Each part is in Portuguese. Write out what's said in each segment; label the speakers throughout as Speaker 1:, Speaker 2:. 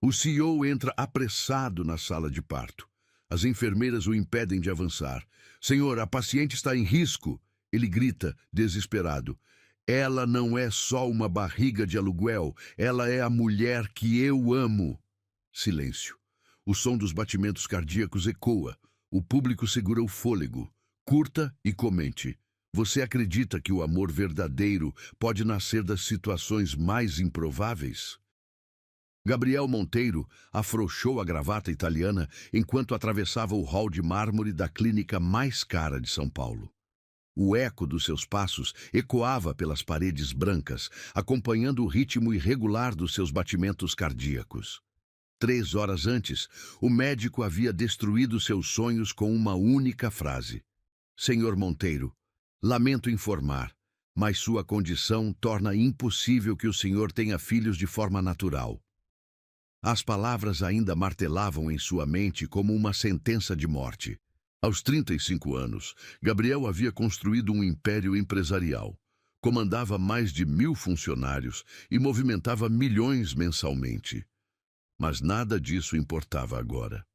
Speaker 1: O CEO entra apressado na sala de parto. As enfermeiras o impedem de avançar. Senhor, a paciente está em risco. Ele grita, desesperado. Ela não é só uma barriga de aluguel, ela é a mulher que eu amo. Silêncio. O som dos batimentos cardíacos ecoa. O público segura o fôlego. Curta e comente. Você acredita que o amor verdadeiro pode nascer das situações mais improváveis? Gabriel Monteiro afrouxou a gravata italiana enquanto atravessava o hall de mármore da clínica mais cara de São Paulo. O eco dos seus passos ecoava pelas paredes brancas, acompanhando o ritmo irregular dos seus batimentos cardíacos. 3 horas antes, o médico havia destruído seus sonhos com uma única frase. Senhor Monteiro, lamento informar, mas sua condição torna impossível que o senhor tenha filhos de forma natural. As palavras ainda martelavam em sua mente como uma sentença de morte. Aos 35 anos, Gabriel havia construído um império empresarial. Comandava mais de 1.000 funcionários e movimentava milhões mensalmente. Mas nada disso importava agora.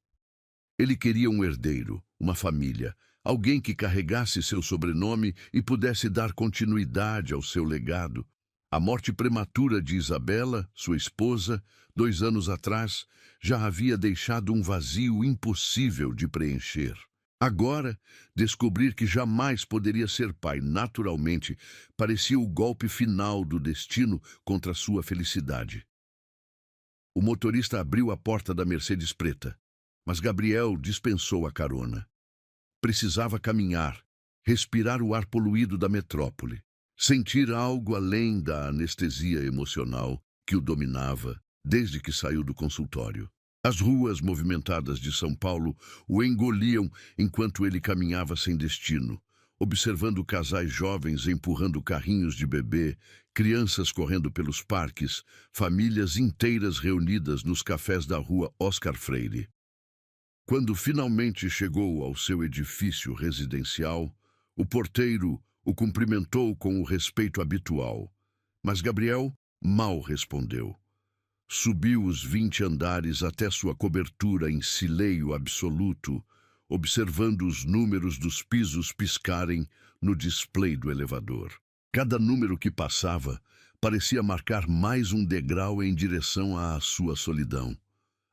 Speaker 1: Ele queria um herdeiro, uma família, alguém que carregasse seu sobrenome e pudesse dar continuidade ao seu legado. A morte prematura de Isabela, sua esposa, 2 anos atrás, já havia deixado um vazio impossível de preencher. Agora, descobrir que jamais poderia ser pai naturalmente parecia o golpe final do destino contra sua felicidade. O motorista abriu a porta da Mercedes preta, mas Gabriel dispensou a carona. Precisava caminhar, respirar o ar poluído da metrópole, sentir algo além da anestesia emocional que o dominava desde que saiu do consultório. As ruas movimentadas de São Paulo o engoliam enquanto ele caminhava sem destino, observando casais jovens empurrando carrinhos de bebê, crianças correndo pelos parques, famílias inteiras reunidas nos cafés da rua Oscar Freire. Quando finalmente chegou ao seu edifício residencial, o porteiro o cumprimentou com o respeito habitual, mas Gabriel mal respondeu. Subiu os 20 andares até sua cobertura em silêncio absoluto, observando os números dos pisos piscarem no display do elevador. Cada número que passava parecia marcar mais um degrau em direção à sua solidão.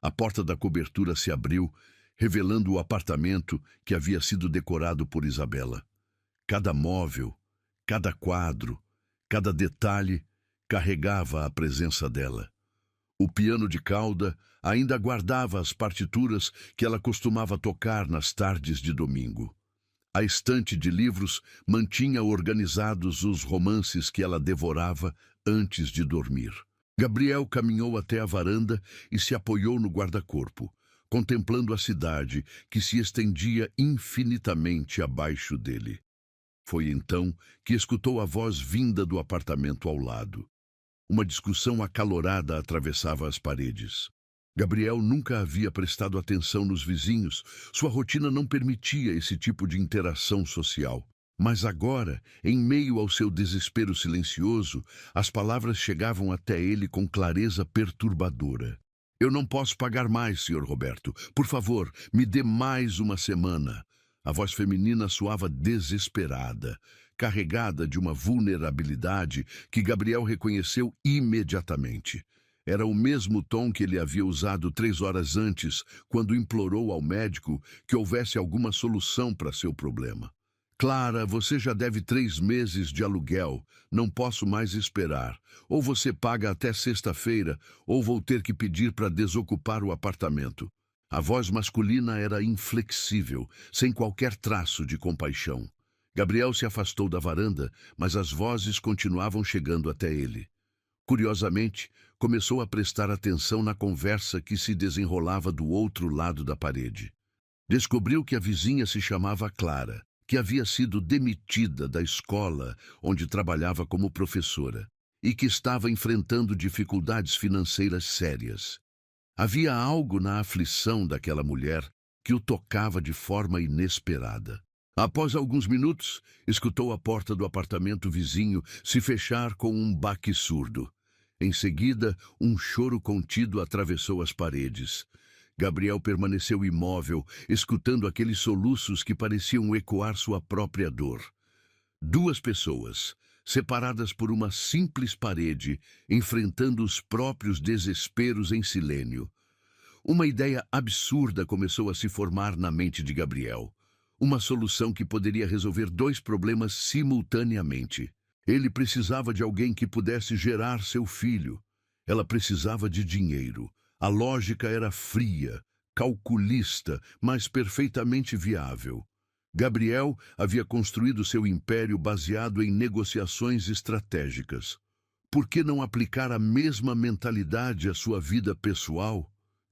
Speaker 1: A porta da cobertura se abriu, revelando o apartamento que havia sido decorado por Isabela. Cada móvel, cada quadro, cada detalhe carregava a presença dela. O piano de cauda ainda guardava as partituras que ela costumava tocar nas tardes de domingo. A estante de livros mantinha organizados os romances que ela devorava antes de dormir. Gabriel caminhou até a varanda e se apoiou no guarda-corpo, contemplando a cidade que se estendia infinitamente abaixo dele. Foi então que escutou a voz vinda do apartamento ao lado. Uma discussão acalorada atravessava as paredes. Gabriel nunca havia prestado atenção nos vizinhos, sua rotina não permitia esse tipo de interação social. Mas agora, em meio ao seu desespero silencioso, as palavras chegavam até ele com clareza perturbadora. Eu não posso pagar mais, Sr. Roberto. Por favor, me dê mais uma semana. A voz feminina soava desesperada, carregada de uma vulnerabilidade que Gabriel reconheceu imediatamente. Era o mesmo tom que ele havia usado 3 horas antes, quando implorou ao médico que houvesse alguma solução para seu problema. Clara, você já deve 3 meses de aluguel. Não posso mais esperar. Ou você paga até sexta-feira, ou vou ter que pedir para desocupar o apartamento. A voz masculina era inflexível, sem qualquer traço de compaixão. Gabriel se afastou da varanda, mas as vozes continuavam chegando até ele. Curiosamente, começou a prestar atenção na conversa que se desenrolava do outro lado da parede. Descobriu que a vizinha se chamava Clara, que havia sido demitida da escola onde trabalhava como professora e que estava enfrentando dificuldades financeiras sérias. Havia algo na aflição daquela mulher que o tocava de forma inesperada. Após alguns minutos, escutou a porta do apartamento vizinho se fechar com um baque surdo. Em seguida, um choro contido atravessou as paredes. Gabriel permaneceu imóvel, escutando aqueles soluços que pareciam ecoar sua própria dor. Duas pessoas, separadas por uma simples parede, enfrentando os próprios desesperos em silêncio. Uma ideia absurda começou a se formar na mente de Gabriel. Uma solução que poderia resolver dois problemas simultaneamente. Ele precisava de alguém que pudesse gerar seu filho. Ela precisava de dinheiro. A lógica era fria, calculista, mas perfeitamente viável. Gabriel havia construído seu império baseado em negociações estratégicas. Por que não aplicar a mesma mentalidade à sua vida pessoal?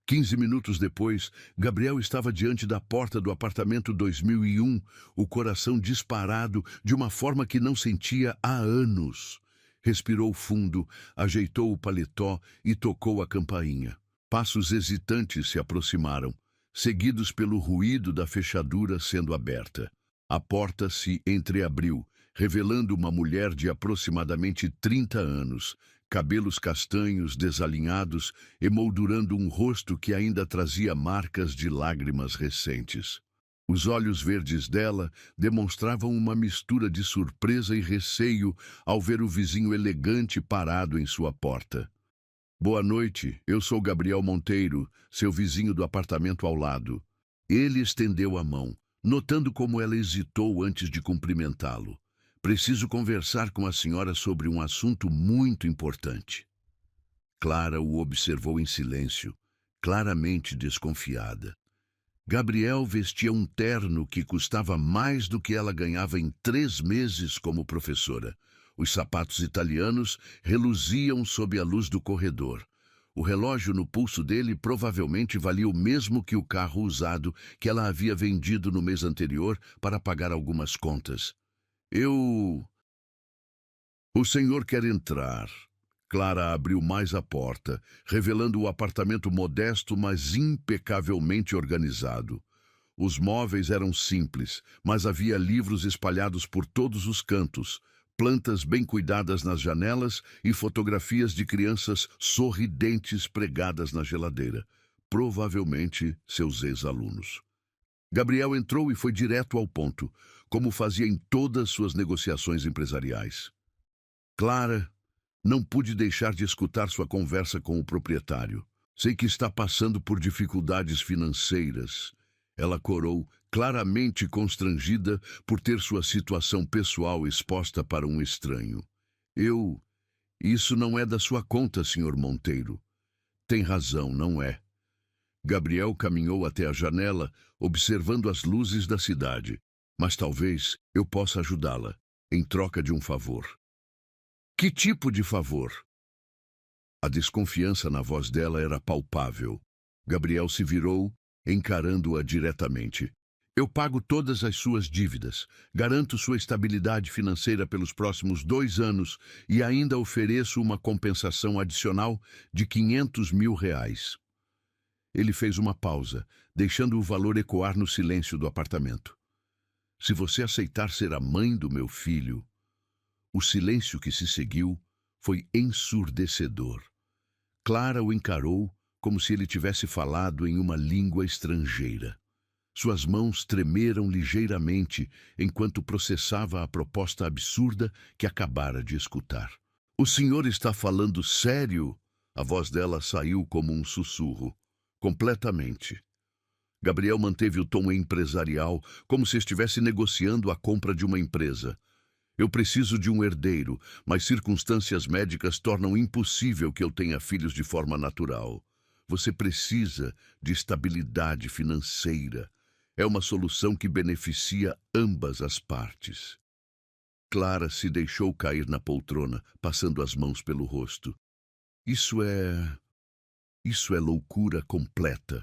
Speaker 1: 15 minutos depois, Gabriel estava diante da porta do apartamento 2001, o coração disparado de uma forma que não sentia há anos. Respirou fundo, ajeitou o paletó e tocou a campainha. Passos hesitantes se aproximaram, seguidos pelo ruído da fechadura sendo aberta. A porta se entreabriu, revelando uma mulher de aproximadamente 30 anos, cabelos castanhos desalinhados, emoldurando um rosto que ainda trazia marcas de lágrimas recentes. Os olhos verdes dela demonstravam uma mistura de surpresa e receio ao ver o vizinho elegante parado em sua porta. Boa noite, eu sou Gabriel Monteiro, seu vizinho do apartamento ao lado. Ele estendeu a mão, notando como ela hesitou antes de cumprimentá-lo. Preciso conversar com a senhora sobre um assunto muito importante. Clara o observou em silêncio, claramente desconfiada. Gabriel vestia um terno que custava mais do que ela ganhava em 3 meses como professora. Os sapatos italianos reluziam sob a luz do corredor. O relógio no pulso dele provavelmente valia o mesmo que o carro usado que ela havia vendido no mês anterior para pagar algumas contas. O senhor quer entrar. Clara abriu mais a porta, revelando o apartamento modesto, mas impecavelmente organizado. Os móveis eram simples, mas havia livros espalhados por todos os cantos, plantas bem cuidadas nas janelas e fotografias de crianças sorridentes pregadas na geladeira, provavelmente seus ex-alunos. Gabriel entrou e foi direto ao ponto, como fazia em todas suas negociações empresariais. Clara, não pude deixar de escutar sua conversa com o proprietário. Sei que está passando por dificuldades financeiras. Ela corou, claramente constrangida por ter sua situação pessoal exposta para um estranho. Isso não é da sua conta, Sr. Monteiro. Tem razão, não é. Gabriel caminhou até a janela, observando as luzes da cidade. Mas talvez eu possa ajudá-la, em troca de um favor. Que tipo de favor? A desconfiança na voz dela era palpável. Gabriel se virou, encarando-a diretamente. Eu pago todas as suas dívidas, garanto sua estabilidade financeira pelos próximos 2 anos e ainda ofereço uma compensação adicional de R$ 500.000. Ele fez uma pausa, deixando o valor ecoar no silêncio do apartamento. Se você aceitar ser a mãe do meu filho... O silêncio que se seguiu foi ensurdecedor. Clara o encarou como se ele tivesse falado em uma língua estrangeira. Suas mãos tremeram ligeiramente enquanto processava a proposta absurda que acabara de escutar. O senhor está falando sério? A voz dela saiu como um sussurro. Completamente. Gabriel manteve o tom empresarial, como se estivesse negociando a compra de uma empresa. Eu preciso de um herdeiro, mas circunstâncias médicas tornam impossível que eu tenha filhos de forma natural. Você precisa de estabilidade financeira. É uma solução que beneficia ambas as partes. Clara se deixou cair na poltrona, passando as mãos pelo rosto. Isso é loucura completa.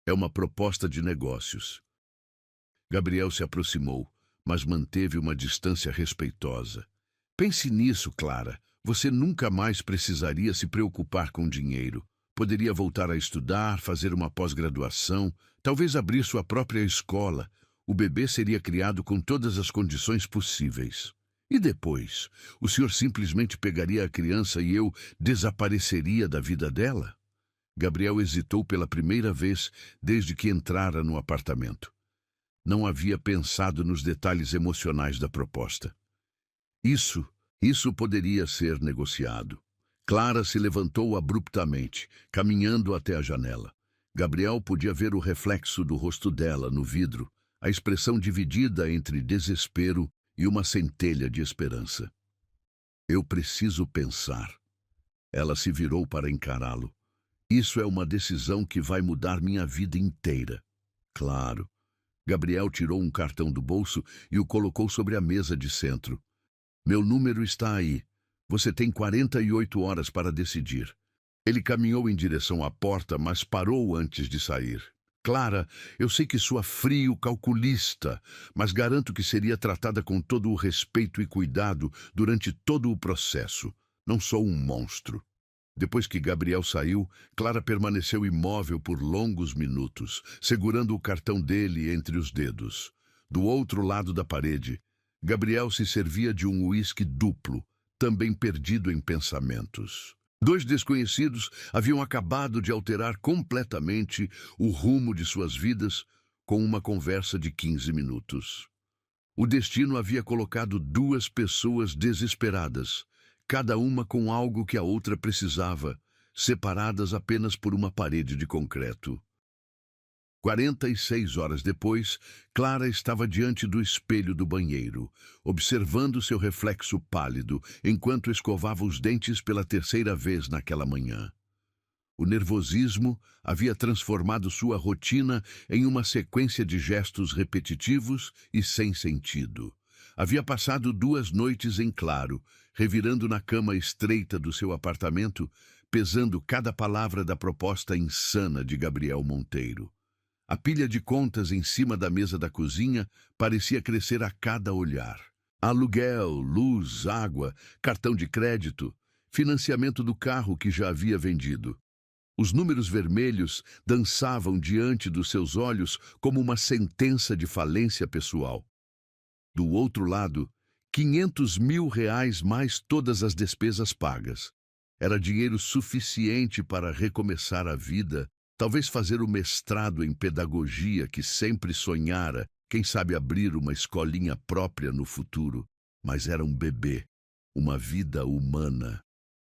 Speaker 1: É uma proposta de negócios. Gabriel se aproximou, mas manteve uma distância respeitosa. Pense nisso, Clara. Você nunca mais precisaria se preocupar com dinheiro. Poderia voltar a estudar, fazer uma pós-graduação, talvez abrir sua própria escola. O bebê seria criado com todas as condições possíveis. E depois, o senhor simplesmente pegaria a criança e eu desapareceria da vida dela? Gabriel hesitou pela primeira vez desde que entrara no apartamento. Não havia pensado nos detalhes emocionais da proposta. Isso, isso poderia ser negociado. Clara se levantou abruptamente, caminhando até a janela. Gabriel podia ver o reflexo do rosto dela no vidro, a expressão dividida entre desespero e uma centelha de esperança. Eu preciso pensar. Ela se virou para encará-lo. Isso é uma decisão que vai mudar minha vida inteira. Claro. Gabriel tirou um cartão do bolso e o colocou sobre a mesa de centro. Meu número está aí. Você tem 48 horas para decidir. Ele caminhou em direção à porta, mas parou antes de sair. Clara, eu sei que soa frio, calculista, mas garanto que seria tratada com todo o respeito e cuidado durante todo o processo. Não sou um monstro. Depois que Gabriel saiu, Clara permaneceu imóvel por longos minutos, segurando o cartão dele entre os dedos. Do outro lado da parede, Gabriel se servia de um uísque duplo, também perdido em pensamentos. Dois desconhecidos haviam acabado de alterar completamente o rumo de suas vidas com uma conversa de 15 minutos. O destino havia colocado duas pessoas desesperadas, cada uma com algo que a outra precisava, separadas apenas por uma parede de concreto. 46 horas depois, Clara estava diante do espelho do banheiro, observando seu reflexo pálido enquanto escovava os dentes pela terceira vez naquela manhã. O nervosismo havia transformado sua rotina em uma sequência de gestos repetitivos e sem sentido. Havia passado 2 noites em claro, revirando na cama estreita do seu apartamento, pesando cada palavra da proposta insana de Gabriel Monteiro. A pilha de contas em cima da mesa da cozinha parecia crescer a cada olhar. Aluguel, luz, água, cartão de crédito, financiamento do carro que já havia vendido. Os números vermelhos dançavam diante dos seus olhos como uma sentença de falência pessoal. Do outro lado, 500 mil reais mais todas as despesas pagas. Era dinheiro suficiente para recomeçar a vida, talvez fazer o mestrado em pedagogia que sempre sonhara, quem sabe abrir uma escolinha própria no futuro. Mas era um bebê, uma vida humana.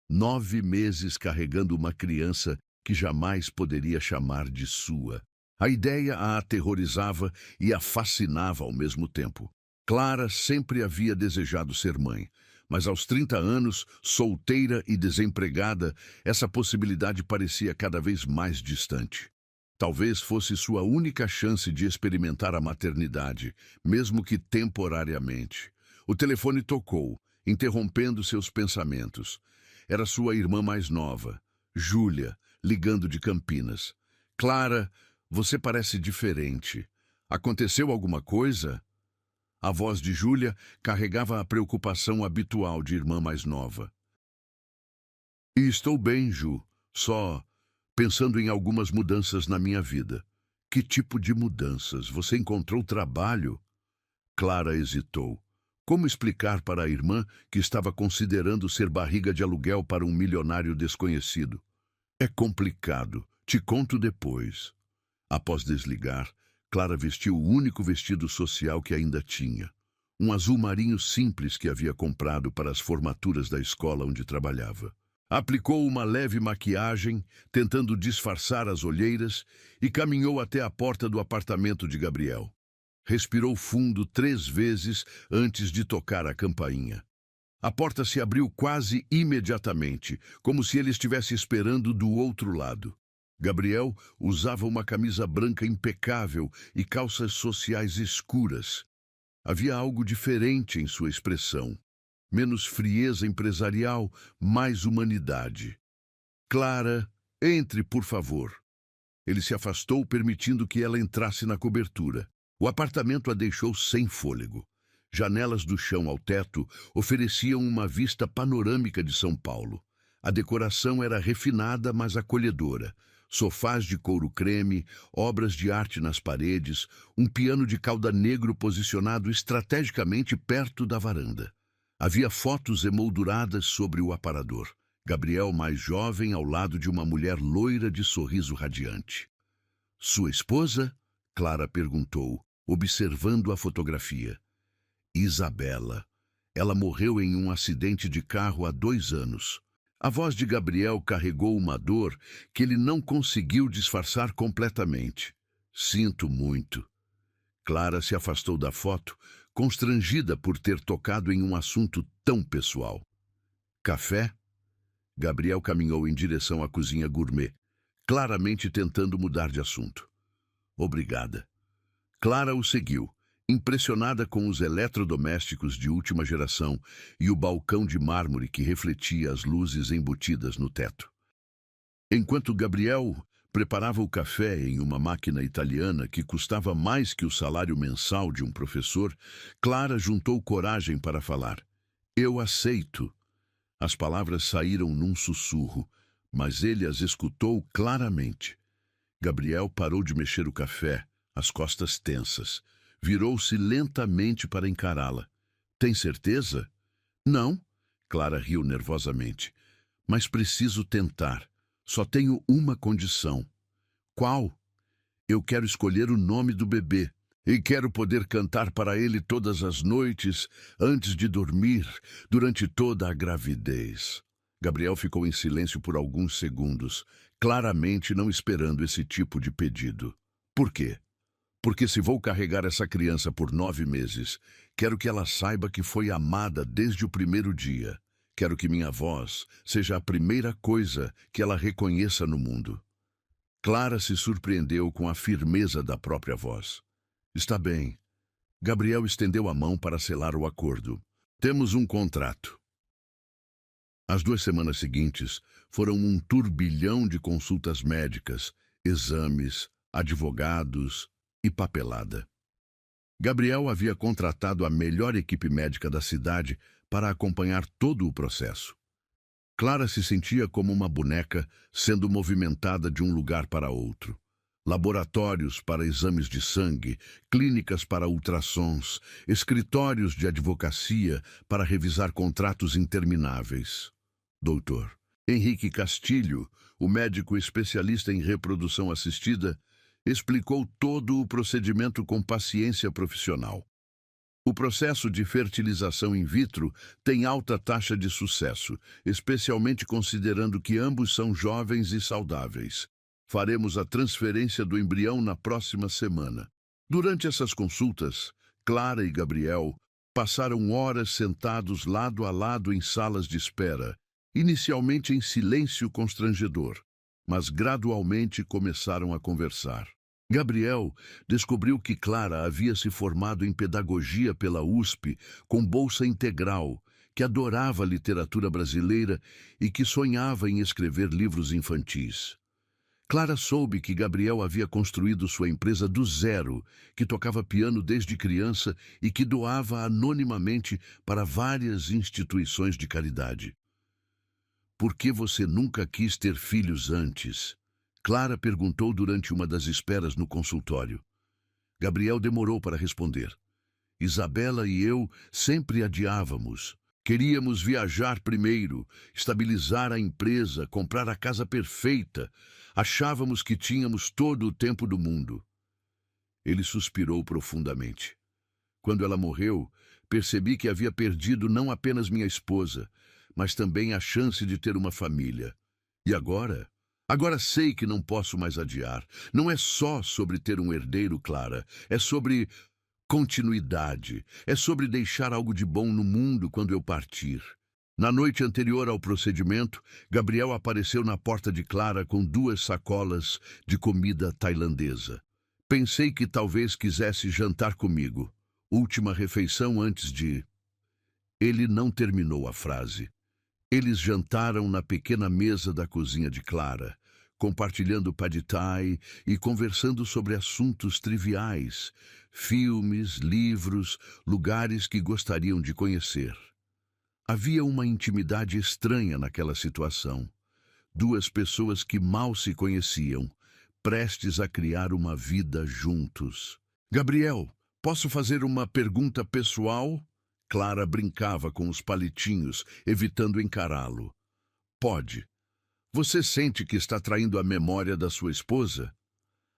Speaker 1: 9 meses carregando uma criança que jamais poderia chamar de sua. A ideia a aterrorizava e a fascinava ao mesmo tempo. Clara sempre havia desejado ser mãe, mas aos 30 anos, solteira e desempregada, essa possibilidade parecia cada vez mais distante. Talvez fosse sua única chance de experimentar a maternidade, mesmo que temporariamente. O telefone tocou, interrompendo seus pensamentos. Era sua irmã mais nova, Júlia, ligando de Campinas. Clara, você parece diferente. Aconteceu alguma coisa? A voz de Júlia carregava a preocupação habitual de irmã mais nova. E estou bem, Ju, só pensando em algumas mudanças na minha vida. Que tipo de mudanças? Você encontrou trabalho? Clara hesitou. Como explicar para a irmã que estava considerando ser barriga de aluguel para um milionário desconhecido? É complicado. Te conto depois. Após desligar, Clara vestiu o único vestido social que ainda tinha. Um azul marinho simples que havia comprado para as formaturas da escola onde trabalhava. Aplicou uma leve maquiagem, tentando disfarçar as olheiras, e caminhou até a porta do apartamento de Gabriel. Respirou fundo 3 vezes antes de tocar a campainha. A porta se abriu quase imediatamente, como se ele estivesse esperando do outro lado. Gabriel usava uma camisa branca impecável e calças sociais escuras. Havia algo diferente em sua expressão. Menos frieza empresarial, mais humanidade. Clara, entre, por favor. Ele se afastou, permitindo que ela entrasse na cobertura. O apartamento a deixou sem fôlego. Janelas do chão ao teto ofereciam uma vista panorâmica de São Paulo. A decoração era refinada, mas acolhedora. Sofás de couro creme, obras de arte nas paredes, um piano de cauda negro posicionado estrategicamente perto da varanda. Havia fotos emolduradas sobre o aparador. Gabriel, mais jovem, ao lado de uma mulher loira de sorriso radiante. Sua esposa? Clara perguntou, observando a fotografia. Isabela. Ela morreu em um acidente de carro há 2 anos. A voz de Gabriel carregou uma dor que ele não conseguiu disfarçar completamente. Sinto muito. Clara se afastou da foto, constrangida por ter tocado em um assunto tão pessoal. Café? Gabriel caminhou em direção à cozinha gourmet, claramente tentando mudar de assunto. Obrigada. Clara o seguiu, impressionada com os eletrodomésticos de última geração e o balcão de mármore que refletia as luzes embutidas no teto. Enquanto Gabriel preparava o café em uma máquina italiana que custava mais que o salário mensal de um professor, Clara juntou coragem para falar. Eu aceito. As palavras saíram num sussurro, mas ele as escutou claramente. Gabriel parou de mexer o café, as costas tensas. Virou-se lentamente para encará-la. Tem certeza? Não, Clara riu nervosamente. Mas preciso tentar. Só tenho uma condição. Qual? Eu quero escolher o nome do bebê. E quero poder cantar para ele todas as noites, antes de dormir, durante toda a gravidez. Gabriel ficou em silêncio por alguns segundos, claramente não esperando esse tipo de pedido. Por quê? Porque se vou carregar essa criança por 9 meses, quero que ela saiba que foi amada desde o primeiro dia. Quero que minha voz seja a primeira coisa que ela reconheça no mundo. Clara se surpreendeu com a firmeza da própria voz. Está bem. Gabriel estendeu a mão para selar o acordo. Temos um contrato. As 2 semanas seguintes foram um turbilhão de consultas médicas, exames, advogados e papelada. Gabriel havia contratado a melhor equipe médica da cidade para acompanhar todo o processo. Clara se sentia como uma boneca sendo movimentada de um lugar para outro. Laboratórios para exames de sangue, clínicas para ultrassons, escritórios de advocacia para revisar contratos intermináveis. Doutor Henrique Castilho, o médico especialista em reprodução assistida, explicou todo o procedimento com paciência profissional. O processo de fertilização in vitro tem alta taxa de sucesso, especialmente considerando que ambos são jovens e saudáveis. Faremos a transferência do embrião na próxima semana. Durante essas consultas, Clara e Gabriel passaram horas sentados lado a lado em salas de espera, inicialmente em silêncio constrangedor, mas gradualmente começaram a conversar. Gabriel descobriu que Clara havia se formado em pedagogia pela USP com bolsa integral, que adorava a literatura brasileira e que sonhava em escrever livros infantis. Clara soube que Gabriel havia construído sua empresa do zero, que tocava piano desde criança e que doava anonimamente para várias instituições de caridade. Por que você nunca quis ter filhos antes? Clara perguntou durante uma das esperas no consultório. Gabriel demorou para responder. Isabela e eu sempre adiávamos. Queríamos viajar primeiro, estabilizar a empresa, comprar a casa perfeita. Achávamos que tínhamos todo o tempo do mundo. Ele suspirou profundamente. Quando ela morreu, percebi que havia perdido não apenas minha esposa, mas também a chance de ter uma família. E agora? Agora sei que não posso mais adiar. Não é só sobre ter um herdeiro, Clara. É sobre continuidade. É sobre deixar algo de bom no mundo quando eu partir. Na noite anterior ao procedimento, Gabriel apareceu na porta de Clara com 2 sacolas de comida tailandesa. Pensei que talvez quisesse jantar comigo. Última refeição antes de... Ele não terminou a frase. Eles jantaram na pequena mesa da cozinha de Clara, compartilhando pad thai e conversando sobre assuntos triviais, filmes, livros, lugares que gostariam de conhecer. Havia uma intimidade estranha naquela situação. 2 pessoas que mal se conheciam, prestes a criar uma vida juntos. Gabriel, posso fazer uma pergunta pessoal? Clara brincava com os palitinhos, evitando encará-lo. Pode. Você sente que está traindo a memória da sua esposa?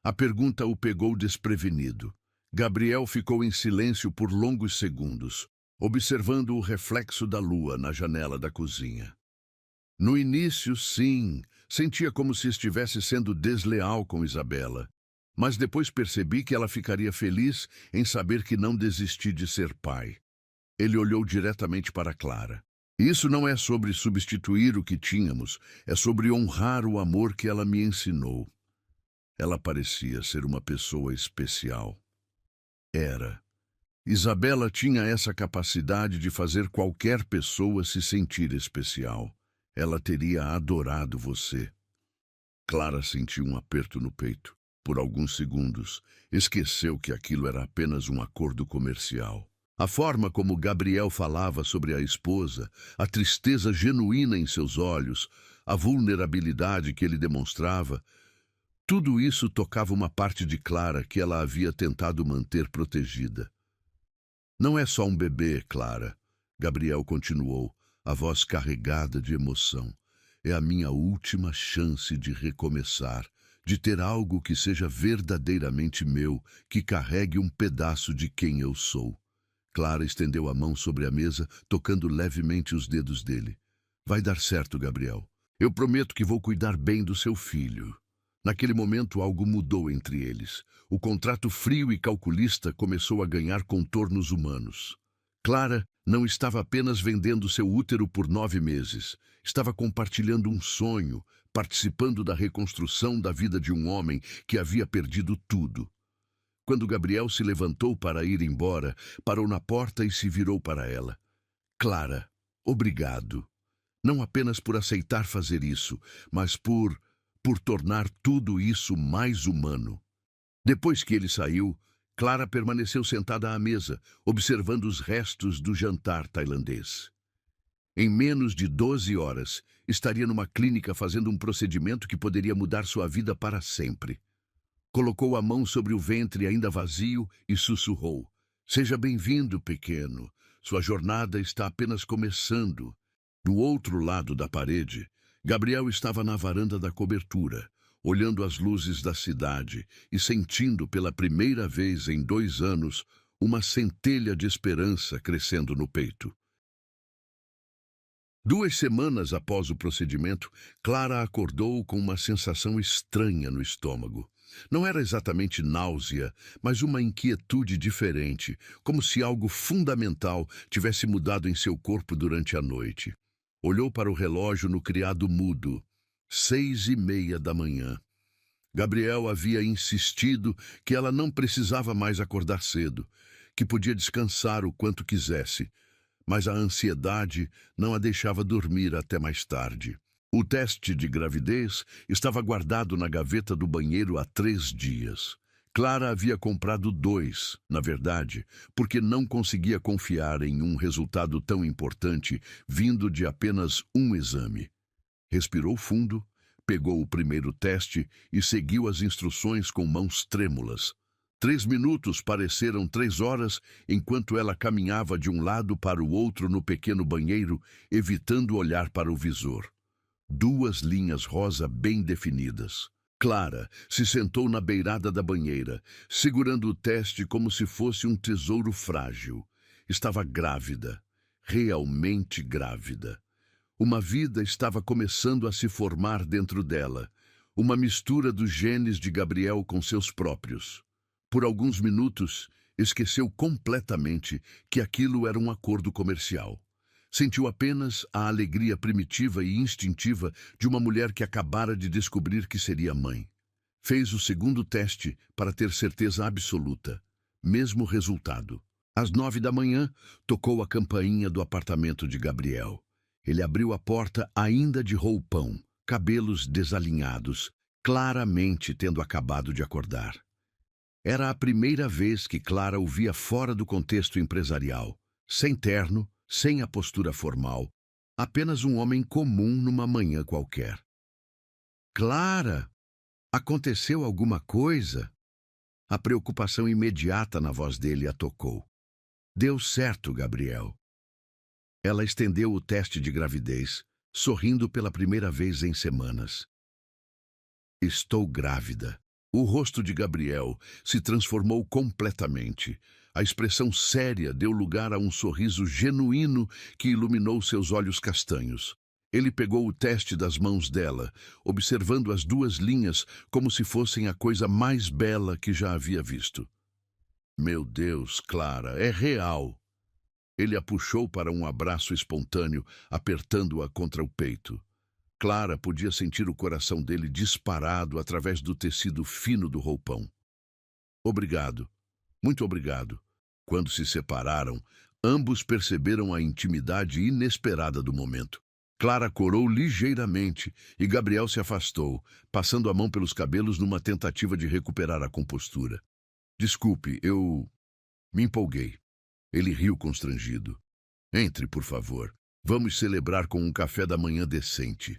Speaker 1: A pergunta o pegou desprevenido. Gabriel ficou em silêncio por longos segundos, observando o reflexo da lua na janela da cozinha. No início, sim, sentia como se estivesse sendo desleal com Isabela. Mas depois percebi que ela ficaria feliz em saber que não desisti de ser pai. Ele olhou diretamente para Clara. Isso não é sobre substituir o que tínhamos, é sobre honrar o amor que ela me ensinou. Ela parecia ser uma pessoa especial. Era. Isabela tinha essa capacidade de fazer qualquer pessoa se sentir especial. Ela teria adorado você. Clara sentiu um aperto no peito. Por alguns segundos, esqueceu que aquilo era apenas um acordo comercial. A forma como Gabriel falava sobre a esposa, a tristeza genuína em seus olhos, a vulnerabilidade que ele demonstrava, tudo isso tocava uma parte de Clara que ela havia tentado manter protegida. Não é só um bebê, Clara, Gabriel continuou, a voz carregada de emoção. É a minha última chance de recomeçar, de ter algo que seja verdadeiramente meu, que carregue um pedaço de quem eu sou. Clara estendeu a mão sobre a mesa, tocando levemente os dedos dele. Vai dar certo, Gabriel. Eu prometo que vou cuidar bem do seu filho. Naquele momento, algo mudou entre eles. O contrato frio e calculista começou a ganhar contornos humanos. Clara não estava apenas vendendo seu útero por 9 meses. Estava compartilhando um sonho, participando da reconstrução da vida de um homem que havia perdido tudo. Quando Gabriel se levantou para ir embora, parou na porta e se virou para ela. Clara, obrigado. Não apenas por aceitar fazer isso, mas por tornar tudo isso mais humano. Depois que ele saiu, Clara permaneceu sentada à mesa, observando os restos do jantar tailandês. Em menos de 12 horas, estaria numa clínica fazendo um procedimento que poderia mudar sua vida para sempre. Colocou a mão sobre o ventre ainda vazio e sussurrou. Seja bem-vindo, pequeno. Sua jornada está apenas começando. Do outro lado da parede, Gabriel estava na varanda da cobertura, olhando as luzes da cidade e sentindo pela primeira vez em 2 anos uma centelha de esperança crescendo no peito. 2 semanas após o procedimento, Clara acordou com uma sensação estranha no estômago. Não era exatamente náusea, mas uma inquietude diferente, como se algo fundamental tivesse mudado em seu corpo durante a noite. Olhou para o relógio no criado mudo. 6:30 da manhã. Gabriel havia insistido que ela não precisava mais acordar cedo, que podia descansar o quanto quisesse, mas a ansiedade não a deixava dormir até mais tarde. O teste de gravidez estava guardado na gaveta do banheiro há 3 dias. Clara havia comprado 2, na verdade, porque não conseguia confiar em um resultado tão importante vindo de apenas um exame. Respirou fundo, pegou o primeiro teste e seguiu as instruções com mãos trêmulas. 3 minutos pareceram 3 horas enquanto ela caminhava de um lado para o outro no pequeno banheiro, evitando olhar para o visor. 2 linhas rosa bem definidas. Clara se sentou na beirada da banheira, segurando o teste como se fosse um tesouro frágil. Estava grávida, realmente grávida. Uma vida estava começando a se formar dentro dela, uma mistura dos genes de Gabriel com seus próprios. Por alguns minutos, esqueceu completamente que aquilo era um acordo comercial. Sentiu apenas a alegria primitiva e instintiva de uma mulher que acabara de descobrir que seria mãe. Fez o segundo teste para ter certeza absoluta. Mesmo resultado. Às 9 da manhã, tocou a campainha do apartamento de Gabriel. Ele abriu a porta ainda de roupão, cabelos desalinhados, claramente tendo acabado de acordar. Era a primeira vez que Clara o via fora do contexto empresarial, sem terno, sem a postura formal, apenas um homem comum numa manhã qualquer. Clara, aconteceu alguma coisa? A preocupação imediata na voz dele a tocou. Deu certo, Gabriel. Ela estendeu o teste de gravidez, sorrindo pela primeira vez em semanas. Estou grávida. O rosto de Gabriel se transformou completamente. A expressão séria deu lugar a um sorriso genuíno que iluminou seus olhos castanhos. Ele pegou o teste das mãos dela, observando as duas linhas como se fossem a coisa mais bela que já havia visto. Meu Deus, Clara, é real. Ele a puxou para um abraço espontâneo, apertando-a contra o peito. Clara podia sentir o coração dele disparado através do tecido fino do roupão. Obrigado. Muito obrigado. Quando se separaram, ambos perceberam a intimidade inesperada do momento. Clara corou ligeiramente e Gabriel se afastou, passando a mão pelos cabelos numa tentativa de recuperar a compostura. Desculpe, eu me empolguei. Ele riu constrangido. Entre, por favor. Vamos celebrar com um café da manhã decente.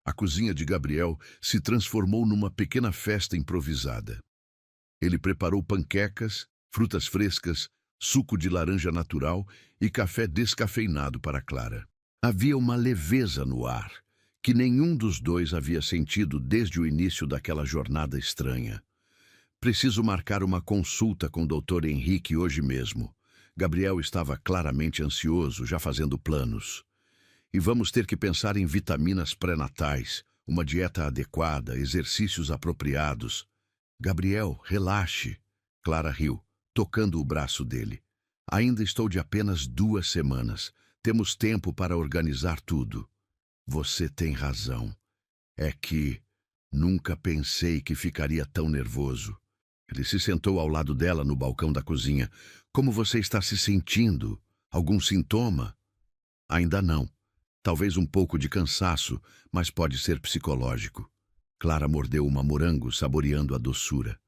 Speaker 1: A cozinha de Gabriel se transformou numa pequena festa improvisada. Ele preparou panquecas, frutas frescas, suco de laranja natural e café descafeinado para Clara. Havia uma leveza no ar, que nenhum dos dois havia sentido desde o início daquela jornada estranha. Preciso marcar uma consulta com o Dr. Henrique hoje mesmo. Gabriel estava claramente ansioso, já fazendo planos. E vamos ter que pensar em vitaminas pré-natais, uma dieta adequada, exercícios apropriados. Gabriel, relaxe. Clara riu, tocando o braço dele. Ainda estou de apenas 2 semanas. Temos tempo para organizar tudo. Você tem razão. É que nunca pensei que ficaria tão nervoso. Ele se sentou ao lado dela no balcão da cozinha. Como você está se sentindo? Algum sintoma? Ainda não. Talvez um pouco de cansaço, mas pode ser psicológico. Clara mordeu uma morango, saboreando a doçura.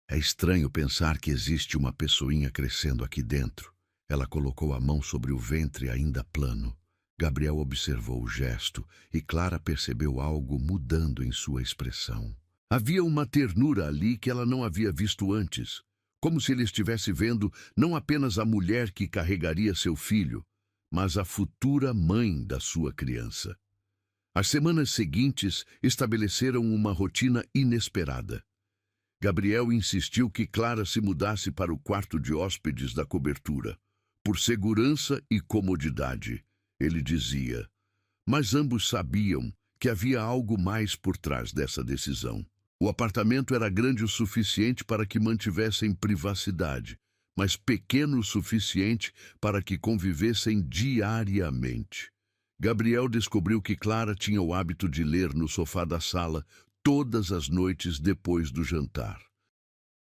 Speaker 1: É estranho pensar que existe uma pessoinha crescendo aqui dentro. Ela colocou a mão sobre o ventre ainda plano. Gabriel observou o gesto e Clara percebeu algo mudando em sua expressão. Havia uma ternura ali que ela não havia visto antes, como se ele estivesse vendo não apenas a mulher que carregaria seu filho, mas a futura mãe da sua criança. As semanas seguintes estabeleceram uma rotina inesperada. Gabriel insistiu que Clara se mudasse para o quarto de hóspedes da cobertura, por segurança e comodidade, ele dizia. Mas ambos sabiam que havia algo mais por trás dessa decisão. O apartamento era grande o suficiente para que mantivessem privacidade, mas pequeno o suficiente para que convivessem diariamente. Gabriel descobriu que Clara tinha o hábito de ler no sofá da sala todas as noites depois do jantar.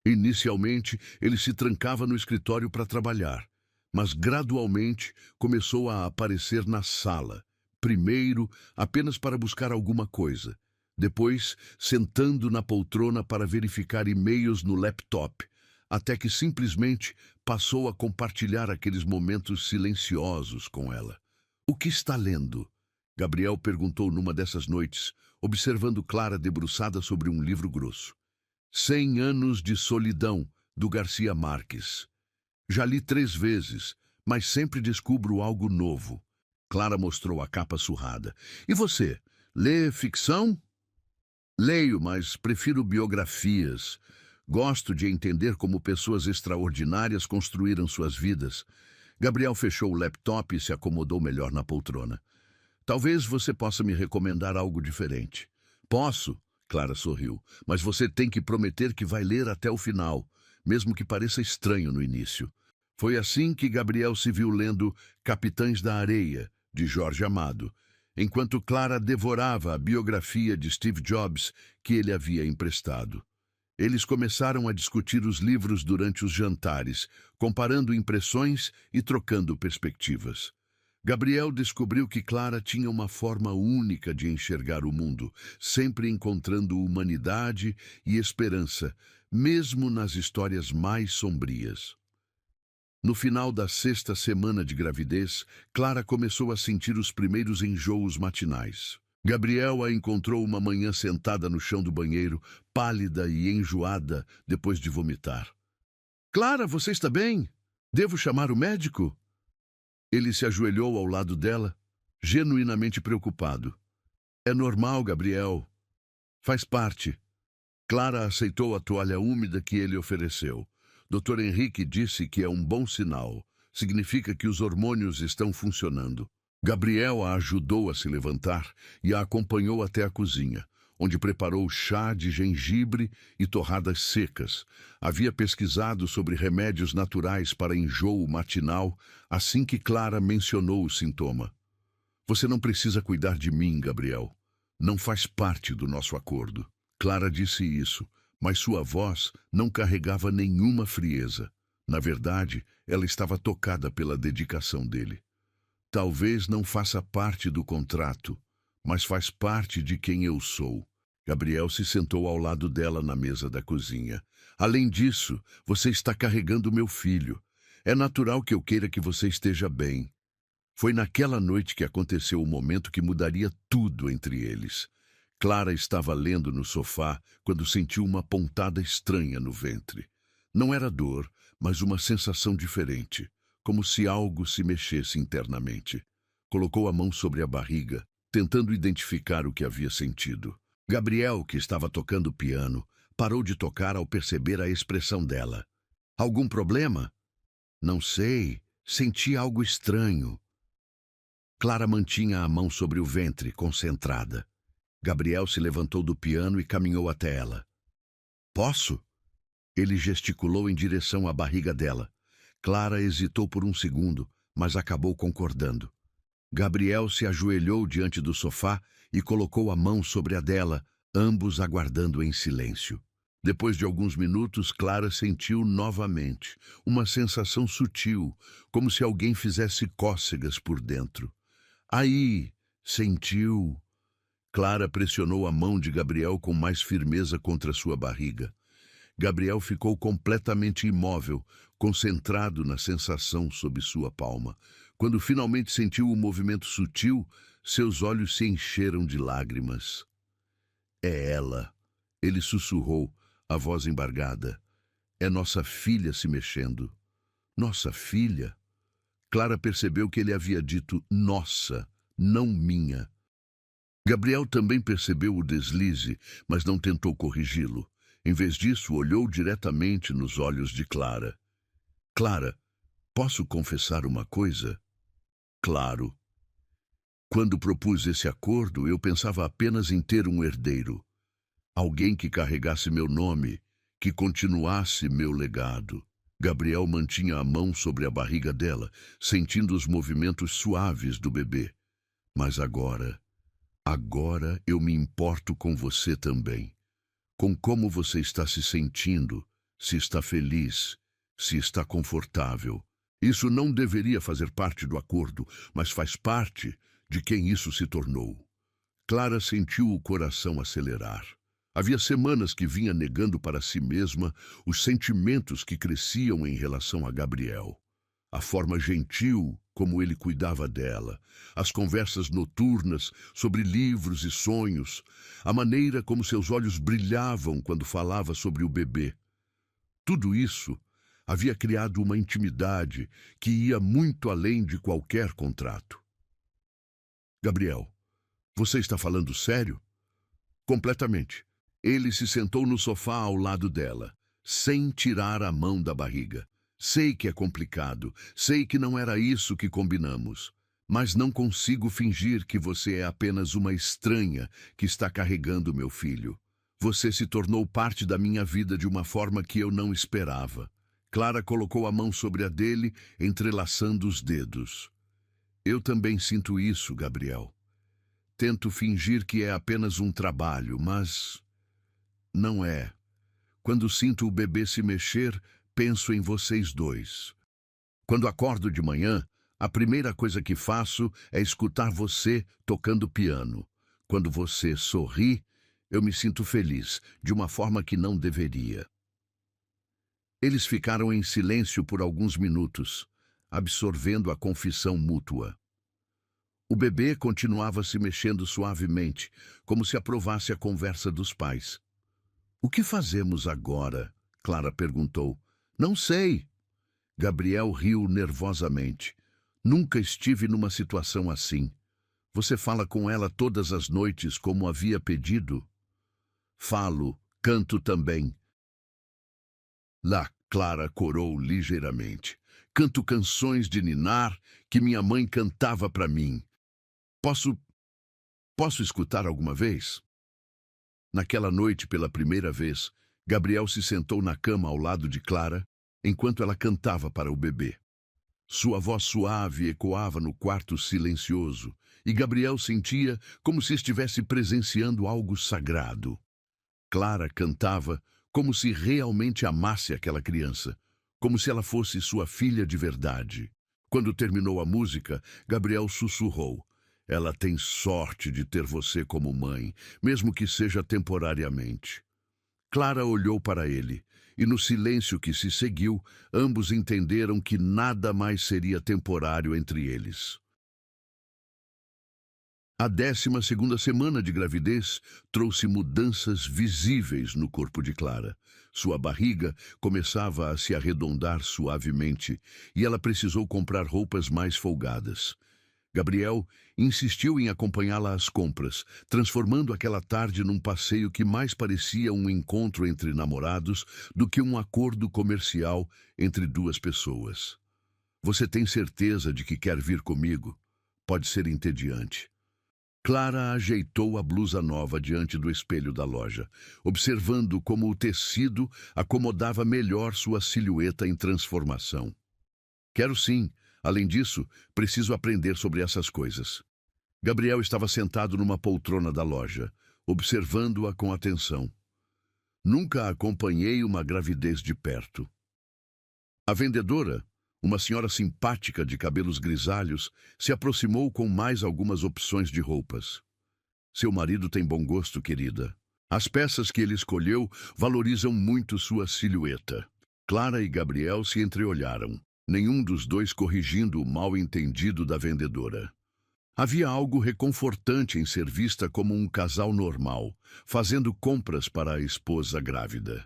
Speaker 1: Inicialmente, ele se trancava no escritório para trabalhar, mas gradualmente começou a aparecer na sala, primeiro apenas para buscar alguma coisa, depois sentando na poltrona para verificar e-mails no laptop, até que simplesmente passou a compartilhar aqueles momentos silenciosos com ela. O que está lendo? Gabriel perguntou numa dessas noites, observando Clara debruçada sobre um livro grosso. 100 Anos de Solidão, do Garcia Marques. Já li 3 vezes, mas sempre descubro algo novo. Clara mostrou a capa surrada. E você, lê ficção? Leio, mas prefiro biografias. Gosto de entender como pessoas extraordinárias construíram suas vidas. Gabriel fechou o laptop e se acomodou melhor na poltrona. Talvez você possa me recomendar algo diferente. Posso, Clara sorriu, mas você tem que prometer que vai ler até o final, mesmo que pareça estranho no início. Foi assim que Gabriel se viu lendo Capitães da Areia, de Jorge Amado, enquanto Clara devorava a biografia de Steve Jobs que ele havia emprestado. Eles começaram a discutir os livros durante os jantares, comparando impressões e trocando perspectivas. Gabriel descobriu que Clara tinha uma forma única de enxergar o mundo, sempre encontrando humanidade e esperança, mesmo nas histórias mais sombrias. No final da 6ª semana de gravidez, Clara começou a sentir os primeiros enjoos matinais. Gabriel a encontrou uma manhã sentada no chão do banheiro, pálida e enjoada depois de vomitar. Clara, você está bem? Devo chamar o médico? Ele se ajoelhou ao lado dela, genuinamente preocupado. É normal, Gabriel. Faz parte. Clara aceitou a toalha úmida que ele ofereceu. Dr. Henrique disse que é um bom sinal. Significa que os hormônios estão funcionando. Gabriel a ajudou a se levantar e a acompanhou até a cozinha, onde preparou chá de gengibre e torradas secas. Havia pesquisado sobre remédios naturais para enjoo matinal assim que Clara mencionou o sintoma. Você não precisa cuidar de mim, Gabriel. Não faz parte do nosso acordo. Clara disse isso, mas sua voz não carregava nenhuma frieza. Na verdade, ela estava tocada pela dedicação dele. Talvez não faça parte do contrato, mas faz parte de quem eu sou. Gabriel se sentou ao lado dela na mesa da cozinha. Além disso, você está carregando meu filho. É natural que eu queira que você esteja bem. Foi naquela noite que aconteceu o momento que mudaria tudo entre eles. Clara estava lendo no sofá quando sentiu uma pontada estranha no ventre. Não era dor, mas uma sensação diferente, como se algo se mexesse internamente. Colocou a mão sobre a barriga, tentando identificar o que havia sentido. Gabriel, que estava tocando piano, parou de tocar ao perceber a expressão dela. Algum problema? Não sei. Senti algo estranho. Clara mantinha a mão sobre o ventre, concentrada. Gabriel se levantou do piano e caminhou até ela. Posso? Ele gesticulou em direção à barriga dela. Clara hesitou por um segundo, mas acabou concordando. Gabriel se ajoelhou diante do sofá e colocou a mão sobre a dela, ambos aguardando em silêncio. Depois de alguns minutos, Clara sentiu novamente uma sensação sutil, como se alguém fizesse cócegas por dentro. Aí, sentiu. Clara pressionou a mão de Gabriel com mais firmeza contra sua barriga. Gabriel ficou completamente imóvel, concentrado na sensação sob sua palma. Quando finalmente sentiu o movimento sutil, seus olhos se encheram de lágrimas. É ela, ele sussurrou, a voz embargada. É nossa filha se mexendo. Nossa filha? Clara percebeu que ele havia dito nossa, não minha. Gabriel também percebeu o deslize, mas não tentou corrigi-lo. Em vez disso, olhou diretamente nos olhos de Clara. Clara, posso confessar uma coisa? Claro. Quando propus esse acordo, eu pensava apenas em ter um herdeiro. Alguém que carregasse meu nome, que continuasse meu legado. Gabriel mantinha a mão sobre a barriga dela, sentindo os movimentos suaves do bebê. Mas agora eu me importo com você também. Com como você está se sentindo, se está feliz, se está confortável. Isso não deveria fazer parte do acordo, mas faz parte de quem isso se tornou. Clara sentiu o coração acelerar. Havia semanas que vinha negando para si mesma os sentimentos que cresciam em relação a Gabriel. A forma gentil como ele cuidava dela, as conversas noturnas sobre livros e sonhos, a maneira como seus olhos brilhavam quando falava sobre o bebê. Tudo isso havia criado uma intimidade que ia muito além de qualquer contrato. Gabriel, você está falando sério? Completamente. Ele se sentou no sofá ao lado dela, sem tirar a mão da barriga. Sei que é complicado, sei que não era isso que combinamos, mas não consigo fingir que você é apenas uma estranha que está carregando meu filho. Você se tornou parte da minha vida de uma forma que eu não esperava. Clara colocou a mão sobre a dele, entrelaçando os dedos. Eu também sinto isso, Gabriel. Tento fingir que é apenas um trabalho, mas não é. Quando sinto o bebê se mexer, penso em vocês dois. Quando acordo de manhã, a primeira coisa que faço é escutar você tocando piano. Quando você sorri, eu me sinto feliz, de uma forma que não deveria. Eles ficaram em silêncio por alguns minutos, absorvendo a confissão mútua. O bebê continuava se mexendo suavemente, como se aprovasse a conversa dos pais. O que fazemos agora? Clara perguntou. Não sei. Gabriel riu nervosamente. Nunca estive numa situação assim. Você fala com ela todas as noites como havia pedido? Falo, canto também. Lá, Clara corou ligeiramente. Canto canções de ninar que minha mãe cantava para mim. Posso, posso escutar alguma vez? Naquela noite, pela primeira vez, Gabriel se sentou na cama ao lado de Clara, enquanto ela cantava para o bebê. Sua voz suave ecoava no quarto silencioso, e Gabriel sentia como se estivesse presenciando algo sagrado. Clara cantava como se realmente amasse aquela criança, como se ela fosse sua filha de verdade. Quando terminou a música, Gabriel sussurrou: "Ela tem sorte de ter você como mãe, mesmo que seja temporariamente." Clara olhou para ele, e no silêncio que se seguiu, ambos entenderam que nada mais seria temporário entre eles. A 12ª semana de gravidez trouxe mudanças visíveis no corpo de Clara. Sua barriga começava a se arredondar suavemente e ela precisou comprar roupas mais folgadas. Gabriel insistiu em acompanhá-la às compras, transformando aquela tarde num passeio que mais parecia um encontro entre namorados do que um acordo comercial entre duas pessoas. "Você tem certeza de que quer vir comigo? Pode ser entediante." Clara ajeitou a blusa nova diante do espelho da loja, observando como o tecido acomodava melhor sua silhueta em transformação. "Quero sim. Além disso, preciso aprender sobre essas coisas." Gabriel estava sentado numa poltrona da loja, observando-a com atenção. "Nunca acompanhei uma gravidez de perto." A vendedora, uma senhora simpática de cabelos grisalhos, se aproximou com mais algumas opções de roupas. "Seu marido tem bom gosto, querida. As peças que ele escolheu valorizam muito sua silhueta." Clara e Gabriel se entreolharam, nenhum dos dois corrigindo o mal-entendido da vendedora. Havia algo reconfortante em ser vista como um casal normal, fazendo compras para a esposa grávida.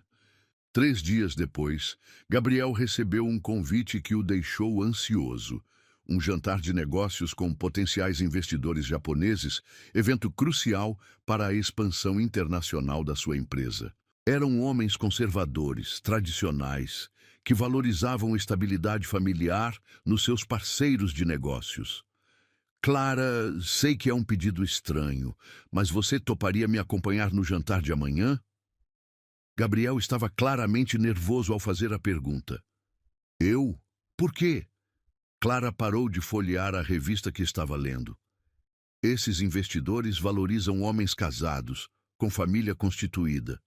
Speaker 1: 3 dias depois, Gabriel recebeu um convite que o deixou ansioso. Um jantar de negócios com potenciais investidores japoneses, evento crucial para a expansão internacional da sua empresa. Eram homens conservadores, tradicionais, que valorizavam estabilidade familiar nos seus parceiros de negócios. "Clara, sei que é um pedido estranho, mas você toparia me acompanhar no jantar de amanhã?" Gabriel estava claramente nervoso ao fazer a pergunta. "Eu? Por quê?" Clara parou de folhear a revista que estava lendo. "Esses investidores valorizam homens casados, com família constituída.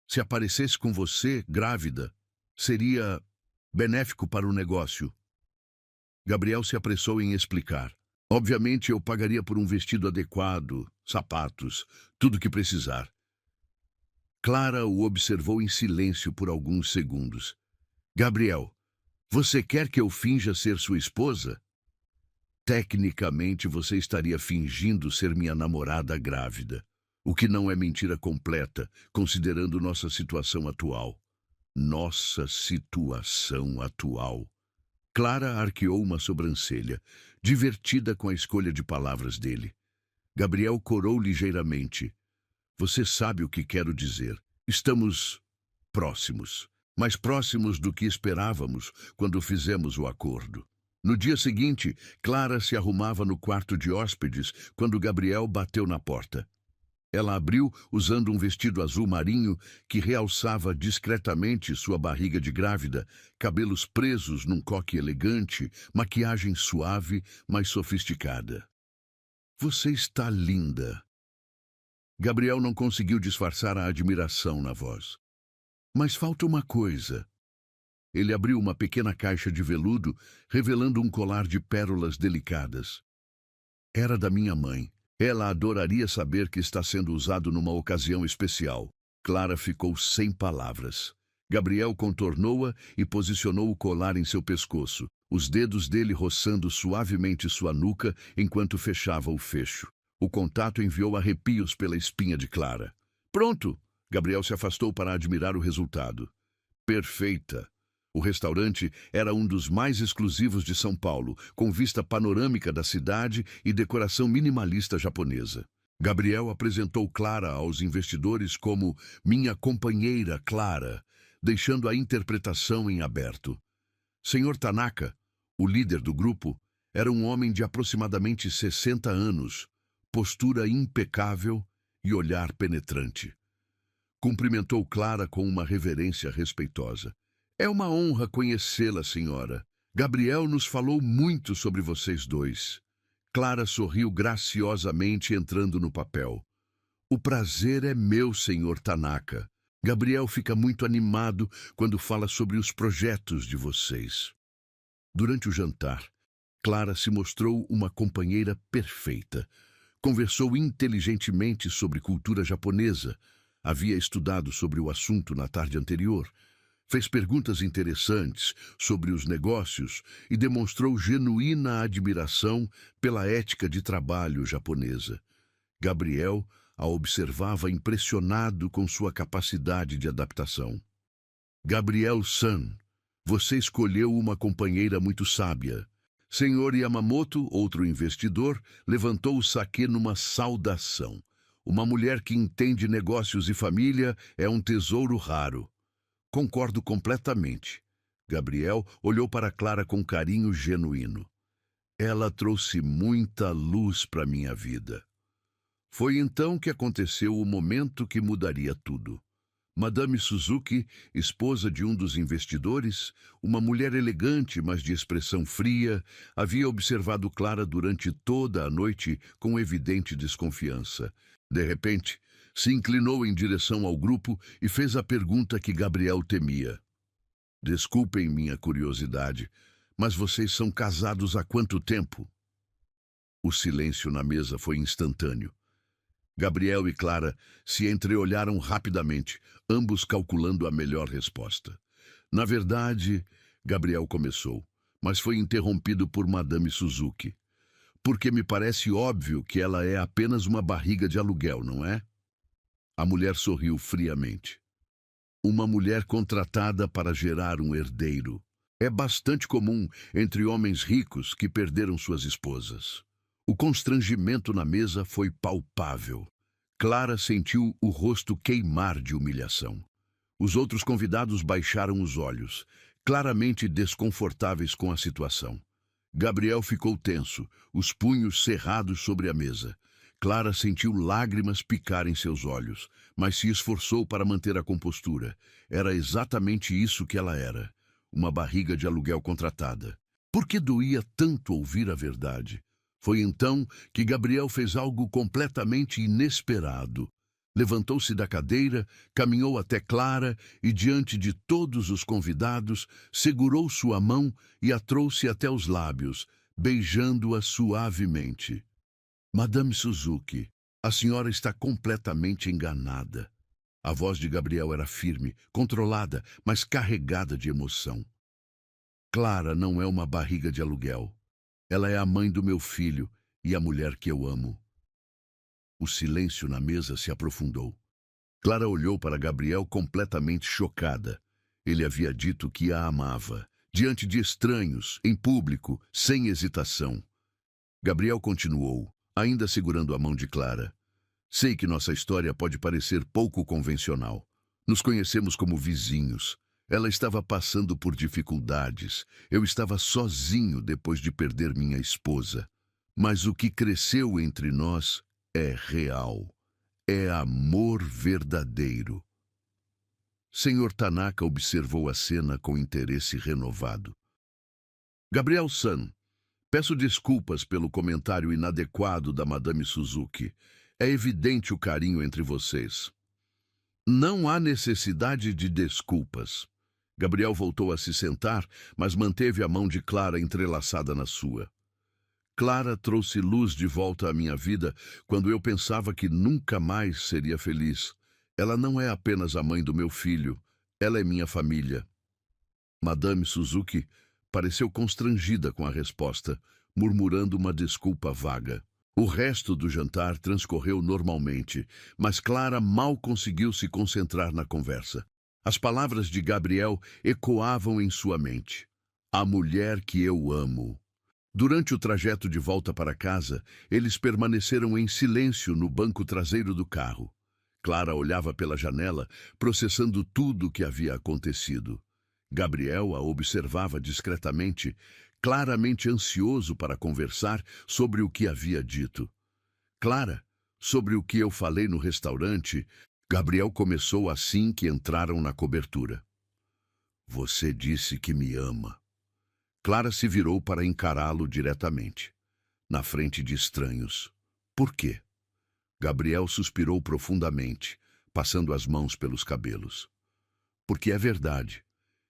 Speaker 1: Se aparecesse com você, grávida, seria benéfico para o negócio." Gabriel se apressou em explicar. "Obviamente eu pagaria por um vestido adequado, sapatos, tudo o que precisar." Clara o observou em silêncio por alguns segundos. "Gabriel, você quer que eu finja ser sua esposa?" "Tecnicamente você estaria fingindo ser minha namorada grávida, o que não é mentira completa, considerando nossa situação atual." "Nossa situação atual." Clara arqueou uma sobrancelha, divertida com a escolha de palavras dele. Gabriel corou ligeiramente. "Você sabe o que quero dizer. Estamos próximos, mais próximos do que esperávamos quando fizemos o acordo." No dia seguinte, Clara se arrumava no quarto de hóspedes quando Gabriel bateu na porta. Ela abriu usando um vestido azul marinho que realçava discretamente sua barriga de grávida, cabelos presos num coque elegante, maquiagem suave, mas sofisticada. "Você está linda." Gabriel não conseguiu disfarçar a admiração na voz. "Mas falta uma coisa." Ele abriu uma pequena caixa de veludo, revelando um colar de pérolas delicadas. "Era da minha mãe. Ela adoraria saber que está sendo usado numa ocasião especial." Clara ficou sem palavras. Gabriel contornou-a e posicionou o colar em seu pescoço, os dedos dele roçando suavemente sua nuca enquanto fechava o fecho. O contato enviou arrepios pela espinha de Clara. "Pronto!" Gabriel se afastou para admirar o resultado. "Perfeita. O restaurante era um dos mais exclusivos de São Paulo, com vista panorâmica da cidade e decoração minimalista japonesa. Gabriel apresentou Clara aos investidores como minha companheira Clara, deixando a interpretação em aberto. Sr. Tanaka, o líder do grupo, era um homem de aproximadamente 60 anos, postura impecável e olhar penetrante. Cumprimentou Clara com uma reverência respeitosa. É uma honra conhecê-la, senhora. Gabriel nos falou muito sobre vocês dois. Clara sorriu graciosamente entrando no papel. O prazer é meu, senhor Tanaka. Gabriel fica muito animado quando fala sobre os projetos de vocês. Durante o jantar, Clara se mostrou uma companheira perfeita. Conversou inteligentemente sobre cultura japonesa. Havia estudado sobre o assunto na tarde anterior. Fez perguntas interessantes sobre os negócios e demonstrou genuína admiração pela ética de trabalho japonesa. Gabriel a observava impressionado com sua capacidade de adaptação. Gabriel-san, você escolheu uma companheira muito sábia. Senhor Yamamoto, outro investidor, levantou o saque numa saudação. Uma mulher que entende negócios e família é um tesouro raro. Concordo completamente. Gabriel olhou para Clara com carinho genuíno. Ela trouxe muita luz para minha vida. Foi então que aconteceu o momento que mudaria tudo. Madame Suzuki, esposa de um dos investidores, uma mulher elegante, mas de expressão fria, havia observado Clara durante toda a noite com evidente desconfiança. De repente, se inclinou em direção ao grupo e fez a pergunta que Gabriel temia. Desculpem minha curiosidade, mas vocês são casados há quanto tempo? O silêncio na mesa foi instantâneo. Gabriel e Clara se entreolharam rapidamente, ambos calculando a melhor resposta. Na verdade, Gabriel começou, mas foi interrompido por Madame Suzuki. Porque me parece óbvio que ela é apenas uma barriga de aluguel, não é? A mulher sorriu friamente. Uma mulher contratada para gerar um herdeiro. É bastante comum entre homens ricos que perderam suas esposas. O constrangimento na mesa foi palpável. Clara sentiu o rosto queimar de humilhação. Os outros convidados baixaram os olhos, claramente desconfortáveis com a situação. Gabriel ficou tenso, os punhos cerrados sobre a mesa. Clara sentiu lágrimas picar em seus olhos, mas se esforçou para manter a compostura. Era exatamente isso que ela era, uma barriga de aluguel contratada. Por que doía tanto ouvir a verdade? Foi então que Gabriel fez algo completamente inesperado. Levantou-se da cadeira, caminhou até Clara e, diante de todos os convidados, segurou sua mão e a trouxe até os lábios, beijando-a suavemente. Madame Suzuki, a senhora está completamente enganada. A voz de Gabriel era firme, controlada, mas carregada de emoção. Clara não é uma barriga de aluguel. Ela é a mãe do meu filho e a mulher que eu amo. O silêncio na mesa se aprofundou. Clara olhou para Gabriel completamente chocada. Ele havia dito que a amava, diante de estranhos, em público, sem hesitação. Gabriel continuou, ainda segurando a mão de Clara. Sei que nossa história pode parecer pouco convencional. Nos conhecemos como vizinhos. Ela estava passando por dificuldades. Eu estava sozinho depois de perder minha esposa. Mas o que cresceu entre nós é real. É amor verdadeiro. Senhor Tanaka observou a cena com interesse renovado. Gabriel-san, peço desculpas pelo comentário inadequado da Madame Suzuki. É evidente o carinho entre vocês. Não há necessidade de desculpas. Gabriel voltou a se sentar, mas manteve a mão de Clara entrelaçada na sua. Clara trouxe luz de volta à minha vida quando eu pensava que nunca mais seria feliz. Ela não é apenas a mãe do meu filho, ela é minha família. Madame Suzuki pareceu constrangida com a resposta, murmurando uma desculpa vaga. O resto do jantar transcorreu normalmente, mas Clara mal conseguiu se concentrar na conversa. As palavras de Gabriel ecoavam em sua mente. A mulher que eu amo. Durante o trajeto de volta para casa, eles permaneceram em silêncio no banco traseiro do carro. Clara olhava pela janela, processando tudo o que havia acontecido. Gabriel a observava discretamente, claramente ansioso para conversar sobre o que havia dito. Clara, sobre o que eu falei no restaurante, Gabriel começou assim que entraram na cobertura. Você disse que me ama. Clara se virou para encará-lo diretamente, na frente de estranhos. Por quê? Gabriel suspirou profundamente, passando as mãos pelos cabelos. Porque é verdade.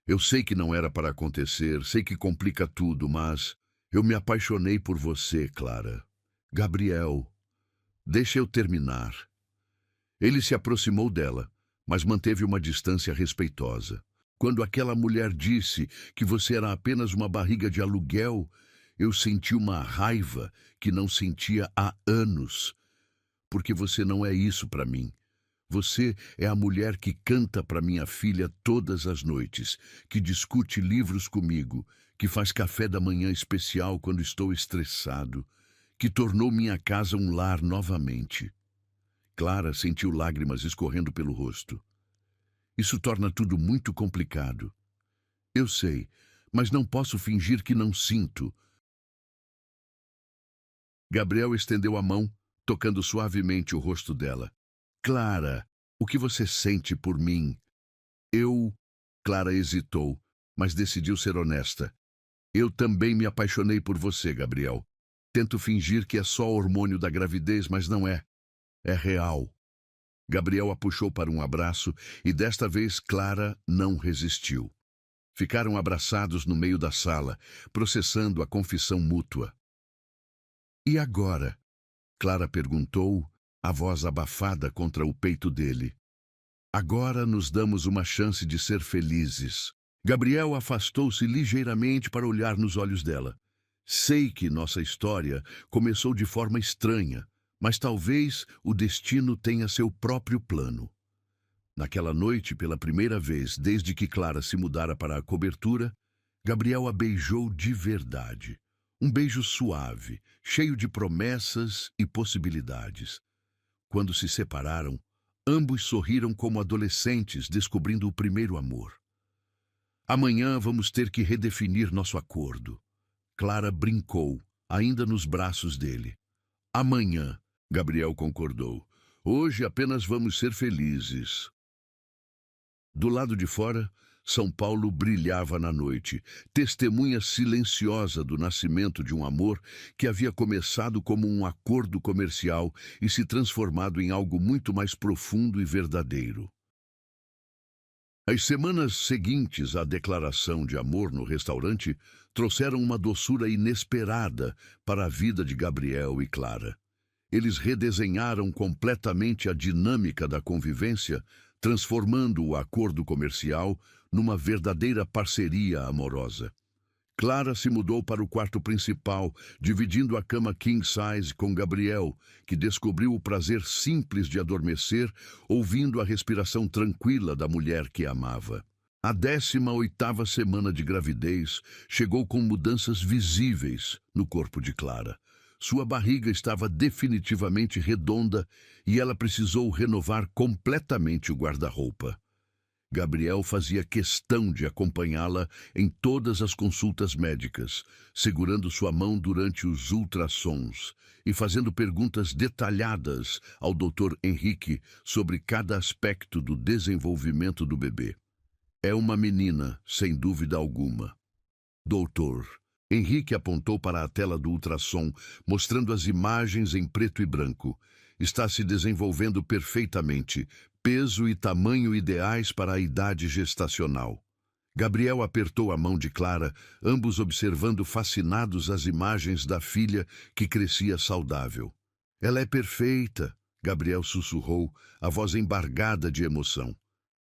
Speaker 1: Eu sei que não era para acontecer, sei que complica tudo, mas eu me apaixonei por você, Clara. Gabriel, deixa eu terminar. Ele se aproximou dela, mas manteve uma distância respeitosa. Quando aquela mulher disse que você era apenas uma barriga de aluguel, eu senti uma raiva que não sentia há anos. Porque você não é isso para mim. Você é a mulher que canta para minha filha todas as noites, que discute livros comigo, que faz café da manhã especial quando estou estressado, que tornou minha casa um lar novamente. Clara sentiu lágrimas escorrendo pelo rosto. Isso torna tudo muito complicado. Eu sei, mas não posso fingir que não sinto. Gabriel estendeu a mão, tocando suavemente o rosto dela. Clara, o que você sente por mim? Clara hesitou, mas decidiu ser honesta. Eu também me apaixonei por você, Gabriel. Tento fingir que é só hormônio da gravidez, mas não é. É real. Gabriel a puxou para um abraço e desta vez Clara não resistiu. Ficaram abraçados no meio da sala, processando a confissão mútua. E agora? Clara perguntou, a voz abafada contra o peito dele. Agora nos damos uma chance de ser felizes. Gabriel afastou-se ligeiramente para olhar nos olhos dela. Sei que nossa história começou de forma estranha, mas talvez o destino tenha seu próprio plano. Naquela noite, pela primeira vez desde que Clara se mudara para a cobertura, Gabriel a beijou de verdade. Um beijo suave, cheio de promessas e possibilidades. Quando se separaram, ambos sorriram como adolescentes descobrindo o primeiro amor. Amanhã vamos ter que redefinir nosso acordo. Clara brincou, ainda nos braços dele. Amanhã, Gabriel concordou. Hoje apenas vamos ser felizes. Do lado de fora, São Paulo brilhava na noite, testemunha silenciosa do nascimento de um amor que havia começado como um acordo comercial e se transformado em algo muito mais profundo e verdadeiro. As semanas seguintes à declaração de amor no restaurante trouxeram uma doçura inesperada para a vida de Gabriel e Clara. Eles redesenharam completamente a dinâmica da convivência, transformando o acordo comercial numa verdadeira parceria amorosa. Clara se mudou para o quarto principal, dividindo a cama king size com Gabriel, que descobriu o prazer simples de adormecer, ouvindo a respiração tranquila da mulher que amava. A 18ª semana de gravidez chegou com mudanças visíveis no corpo de Clara. Sua barriga estava definitivamente redonda e ela precisou renovar completamente o guarda-roupa. Gabriel fazia questão de acompanhá-la em todas as consultas médicas, segurando sua mão durante os ultrassons e fazendo perguntas detalhadas ao Dr. Henrique sobre cada aspecto do desenvolvimento do bebê. É uma menina, sem dúvida alguma. Doutor. Henrique apontou para a tela do ultrassom, mostrando as imagens em preto e branco. Está se desenvolvendo perfeitamente, peso e tamanho ideais para a idade gestacional. Gabriel apertou a mão de Clara, ambos observando fascinados as imagens da filha que crescia saudável. Ela é perfeita, Gabriel sussurrou, a voz embargada de emoção.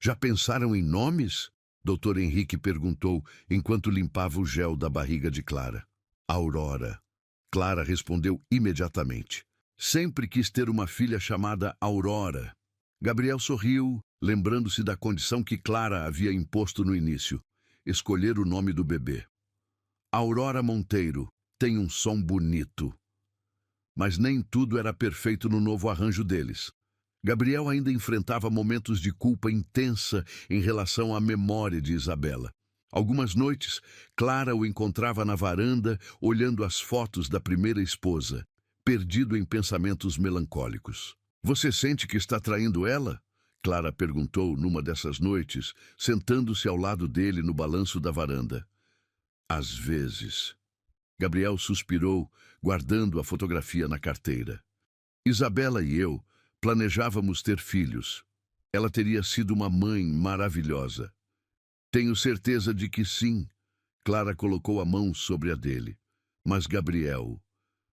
Speaker 1: Já pensaram em nomes? Dr. Henrique perguntou, enquanto limpava o gel da barriga de Clara. Aurora. Clara respondeu imediatamente. Sempre quis ter uma filha chamada Aurora. Gabriel sorriu, lembrando-se da condição que Clara havia imposto no início: escolher o nome do bebê. Aurora Monteiro tem um som bonito. Mas nem tudo era perfeito no novo arranjo deles. Gabriel ainda enfrentava momentos de culpa intensa em relação à memória de Isabela. Algumas noites, Clara o encontrava na varanda, olhando as fotos da primeira esposa, perdido em pensamentos melancólicos. "Você sente que está traindo ela?" Clara perguntou numa dessas noites, sentando-se ao lado dele no balanço da varanda. "Às vezes." Gabriel suspirou, guardando a fotografia na carteira. "Isabela e eu planejávamos ter filhos. Ela teria sido uma mãe maravilhosa." "Tenho certeza de que sim." Clara colocou a mão sobre a dele. "Mas, Gabriel,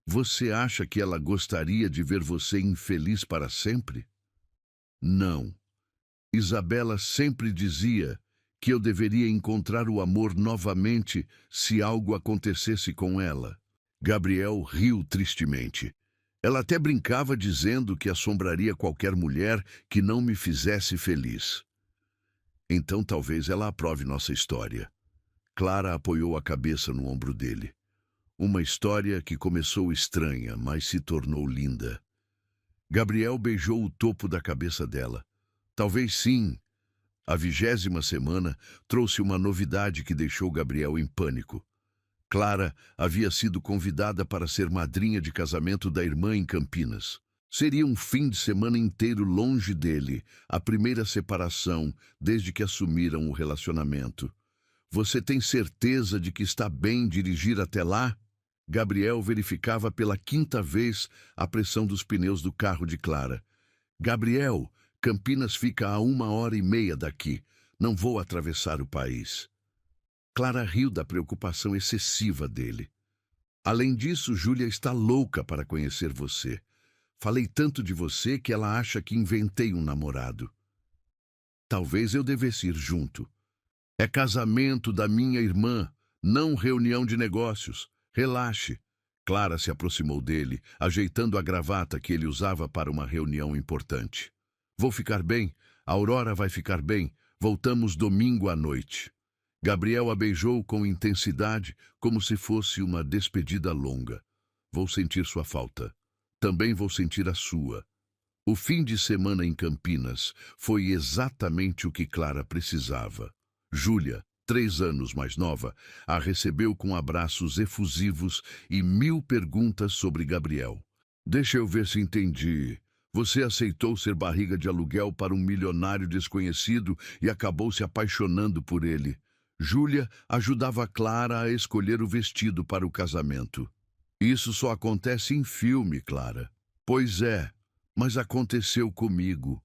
Speaker 1: você acha que ela gostaria de ver você infeliz para sempre?" "Não. Isabela sempre dizia que eu deveria encontrar o amor novamente se algo acontecesse com ela." Gabriel riu tristemente. "Ela até brincava dizendo que assombraria qualquer mulher que não me fizesse feliz." "Então talvez ela aprove nossa história." Clara apoiou a cabeça no ombro dele. "Uma história que começou estranha, mas se tornou linda." Gabriel beijou o topo da cabeça dela. "Talvez sim." A 20ª semana trouxe uma novidade que deixou Gabriel em pânico. Clara havia sido convidada para ser madrinha de casamento da irmã em Campinas. Seria um fim de semana inteiro longe dele, a primeira separação desde que assumiram o relacionamento. "Você tem certeza de que está bem dirigir até lá?" Gabriel verificava pela 5ª vez a pressão dos pneus do carro de Clara. "Gabriel, Campinas fica a 1h30 daqui. Não vou atravessar o país." Clara riu da preocupação excessiva dele. "Além disso, Júlia está louca para conhecer você. Falei tanto de você que ela acha que inventei um namorado." "Talvez eu devesse ir junto." "É casamento da minha irmã, não reunião de negócios. Relaxe." Clara se aproximou dele, ajeitando a gravata que ele usava para uma reunião importante. "Vou ficar bem. A Aurora vai ficar bem. Voltamos domingo à noite." Gabriel a beijou com intensidade, como se fosse uma despedida longa. "Vou sentir sua falta. Também vou sentir a sua." O fim de semana em Campinas foi exatamente o que Clara precisava. Júlia, 3 anos mais nova, a recebeu com abraços efusivos e 1000 perguntas sobre Gabriel. "Deixa eu ver se entendi. Você aceitou ser barriga de aluguel para um milionário desconhecido e acabou se apaixonando por ele." Júlia ajudava Clara a escolher o vestido para o casamento. "Isso só acontece em filme, Clara." "Pois é, mas aconteceu comigo."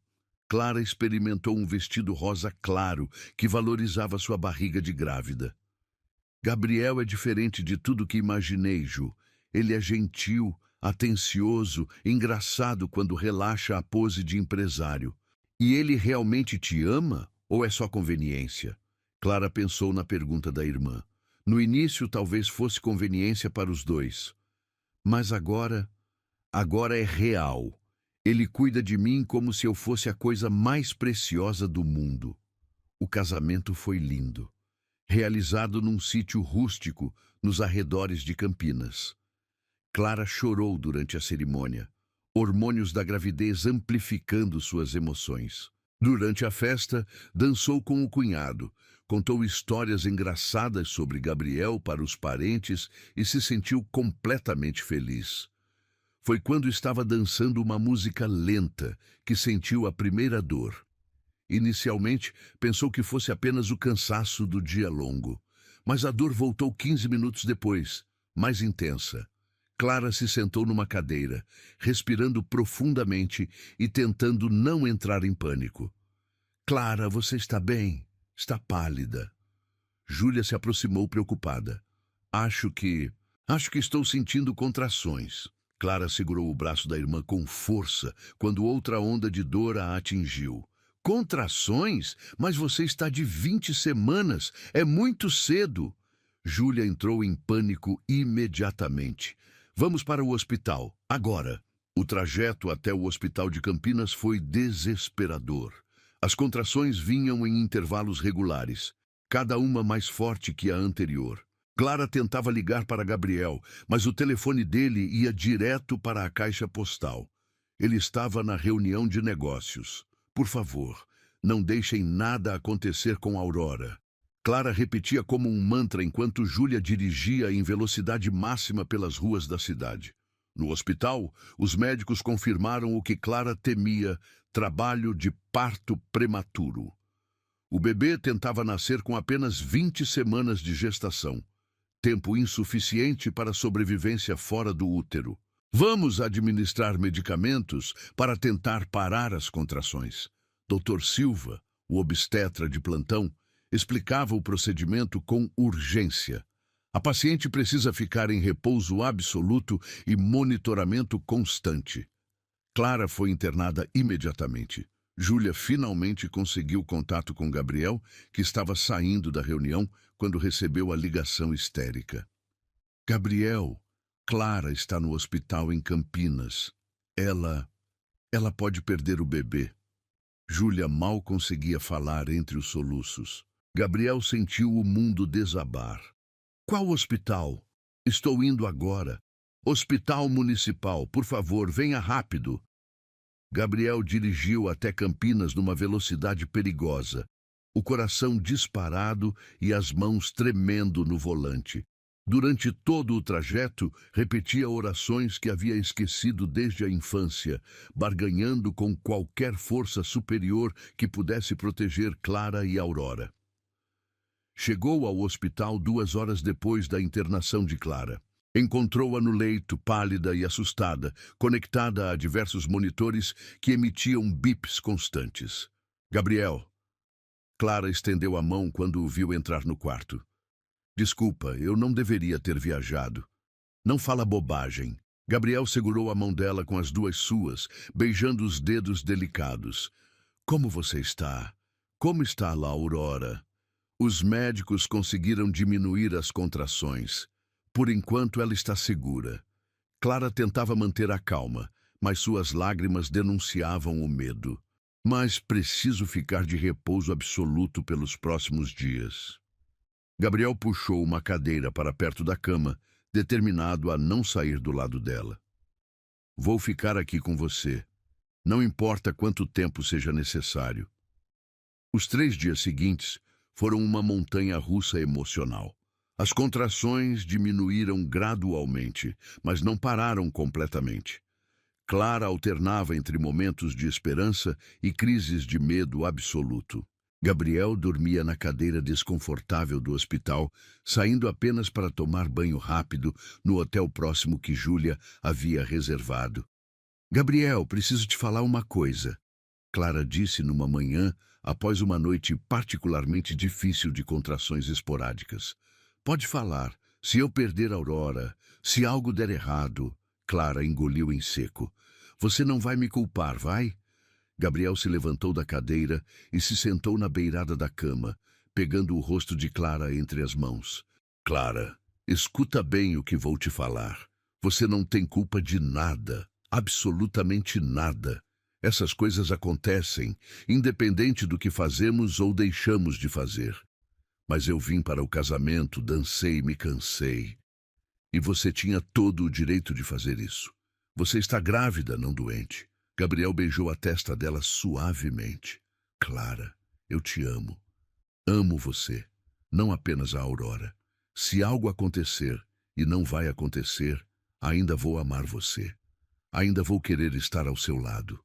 Speaker 1: Clara experimentou um vestido rosa claro que valorizava sua barriga de grávida. "Gabriel é diferente de tudo que imaginei, Ju. Ele é gentil, atencioso, engraçado quando relaxa a pose de empresário. E ele realmente te ama ou é só conveniência?" Clara pensou na pergunta da irmã. No início talvez fosse conveniência para os dois. Mas agora é real. Ele cuida de mim como se eu fosse a coisa mais preciosa do mundo." O casamento foi lindo, realizado num sítio rústico nos arredores de Campinas. Clara chorou durante a cerimônia, hormônios da gravidez amplificando suas emoções. Durante a festa, dançou com o cunhado, contou histórias engraçadas sobre Gabriel para os parentes e se sentiu completamente feliz. Foi quando estava dançando uma música lenta que sentiu a primeira dor. Inicialmente, pensou que fosse apenas o cansaço do dia longo, mas a dor voltou 15 minutos depois, mais intensa. Clara se sentou numa cadeira, respirando profundamente e tentando não entrar em pânico. "Clara, você está bem? Está pálida." Júlia se aproximou preocupada. Acho que estou sentindo contrações." Clara segurou o braço da irmã com força quando outra onda de dor a atingiu. "Contrações? Mas você está de 20 semanas. É muito cedo." Júlia entrou em pânico imediatamente. "Vamos para o hospital, agora." O trajeto até o hospital de Campinas foi desesperador. As contrações vinham em intervalos regulares, cada uma mais forte que a anterior. Clara tentava ligar para Gabriel, mas o telefone dele ia direto para a caixa postal. Ele estava na reunião de negócios. Por favor, não deixem nada acontecer com Aurora. Clara repetia como um mantra enquanto Júlia dirigia em velocidade máxima pelas ruas da cidade. No hospital, os médicos confirmaram o que Clara temia: trabalho de parto prematuro. O bebê tentava nascer com apenas 20 semanas de gestação, tempo insuficiente para sobrevivência fora do útero. Vamos administrar medicamentos para tentar parar as contrações. Dr. Silva, o obstetra de plantão, explicava o procedimento com urgência. A paciente precisa ficar em repouso absoluto e monitoramento constante. Clara foi internada imediatamente. Júlia finalmente conseguiu contato com Gabriel, que estava saindo da reunião quando recebeu a ligação histérica. Gabriel, Clara está no hospital em Campinas. Ela pode perder o bebê. Júlia mal conseguia falar entre os soluços. Gabriel sentiu o mundo desabar. Qual hospital? Estou indo agora. Hospital Municipal, por favor, venha rápido. Gabriel dirigiu até Campinas numa velocidade perigosa, o coração disparado e as mãos tremendo no volante. Durante todo o trajeto, repetia orações que havia esquecido desde a infância, barganhando com qualquer força superior que pudesse proteger Clara e Aurora. Chegou ao hospital 2 horas depois da internação de Clara. Encontrou-a no leito, pálida e assustada, conectada a diversos monitores que emitiam bips constantes. Gabriel. Clara estendeu a mão quando o viu entrar no quarto. Desculpa, eu não deveria ter viajado. Não fala bobagem. Gabriel segurou a mão dela com as duas suas, beijando os dedos delicados. Como você está? Como está lá, Aurora? Os médicos conseguiram diminuir as contrações. Por enquanto, ela está segura. Clara tentava manter a calma, mas suas lágrimas denunciavam o medo. Mas preciso ficar de repouso absoluto pelos próximos dias. Gabriel puxou uma cadeira para perto da cama, determinado a não sair do lado dela. Vou ficar aqui com você. Não importa quanto tempo seja necessário. Os 3 dias seguintes foram uma montanha-russa emocional. As contrações diminuíram gradualmente, mas não pararam completamente. Clara alternava entre momentos de esperança e crises de medo absoluto. Gabriel dormia na cadeira desconfortável do hospital, saindo apenas para tomar banho rápido no hotel próximo que Júlia havia reservado. Gabriel, preciso te falar uma coisa, Clara disse numa manhã após uma noite particularmente difícil de contrações esporádicas. Pode falar. Se eu perder a Aurora, se algo der errado... Clara engoliu em seco. Você não vai me culpar, vai? Gabriel se levantou da cadeira e se sentou na beirada da cama, pegando o rosto de Clara entre as mãos. Clara, escuta bem o que vou te falar. Você não tem culpa de nada, absolutamente nada. Essas coisas acontecem, independente do que fazemos ou deixamos de fazer. Mas eu vim para o casamento, dancei e me cansei. E você tinha todo o direito de fazer isso. Você está grávida, não doente. Gabriel beijou a testa dela suavemente. Clara, eu te amo. Amo você, não apenas a Aurora. Se algo acontecer, e não vai acontecer, ainda vou amar você. Ainda vou querer estar ao seu lado.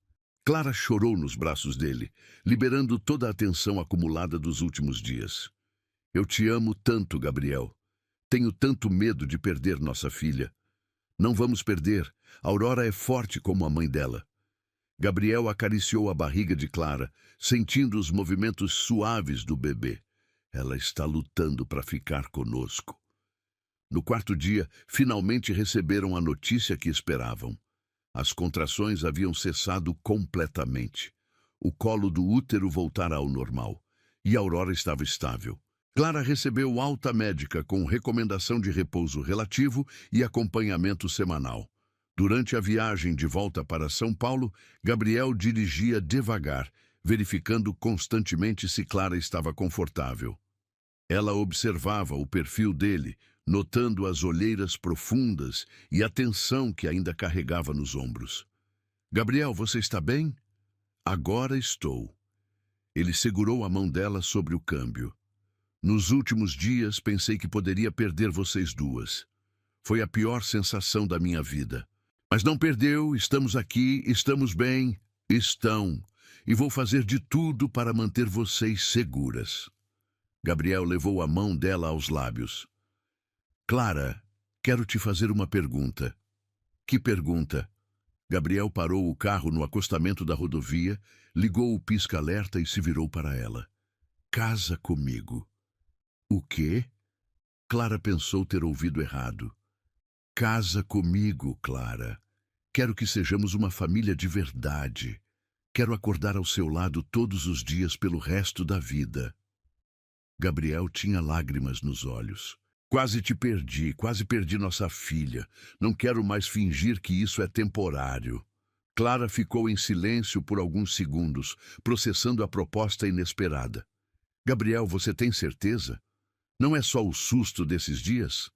Speaker 1: Clara chorou nos braços dele, liberando toda a tensão acumulada dos últimos dias. Eu te amo tanto, Gabriel. Tenho tanto medo de perder nossa filha. Não vamos perder. Aurora é forte como a mãe dela. Gabriel acariciou a barriga de Clara, sentindo os movimentos suaves do bebê. Ela está lutando para ficar conosco. No 4º dia, finalmente receberam a notícia que esperavam. As contrações haviam cessado completamente. O colo do útero voltara ao normal. E Aurora estava estável. Clara recebeu alta médica com recomendação de repouso relativo e acompanhamento semanal. Durante a viagem de volta para São Paulo, Gabriel dirigia devagar, verificando constantemente se Clara estava confortável. Ela observava o perfil dele, notando as olheiras profundas e a tensão que ainda carregava nos ombros. Gabriel, você está bem? Agora estou. Ele segurou a mão dela sobre o câmbio. Nos últimos dias pensei que poderia perder vocês duas. Foi a pior sensação da minha vida. Mas não perdeu, estamos aqui, estamos bem, estão. E vou fazer de tudo para manter vocês seguras. Gabriel levou a mão dela aos lábios. Clara, quero te fazer uma pergunta. Que pergunta? Gabriel parou o carro no acostamento da rodovia, ligou o pisca-alerta e se virou para ela. Casa comigo. O quê? Clara pensou ter ouvido errado. Casa comigo, Clara. Quero que sejamos uma família de verdade. Quero acordar ao seu lado todos os dias pelo resto da vida. Gabriel tinha lágrimas nos olhos. Quase te perdi, quase perdi nossa filha. Não quero mais fingir que isso é temporário. Clara ficou em silêncio por alguns segundos, processando a proposta inesperada. Gabriel, você tem certeza? Não é só o susto desses dias?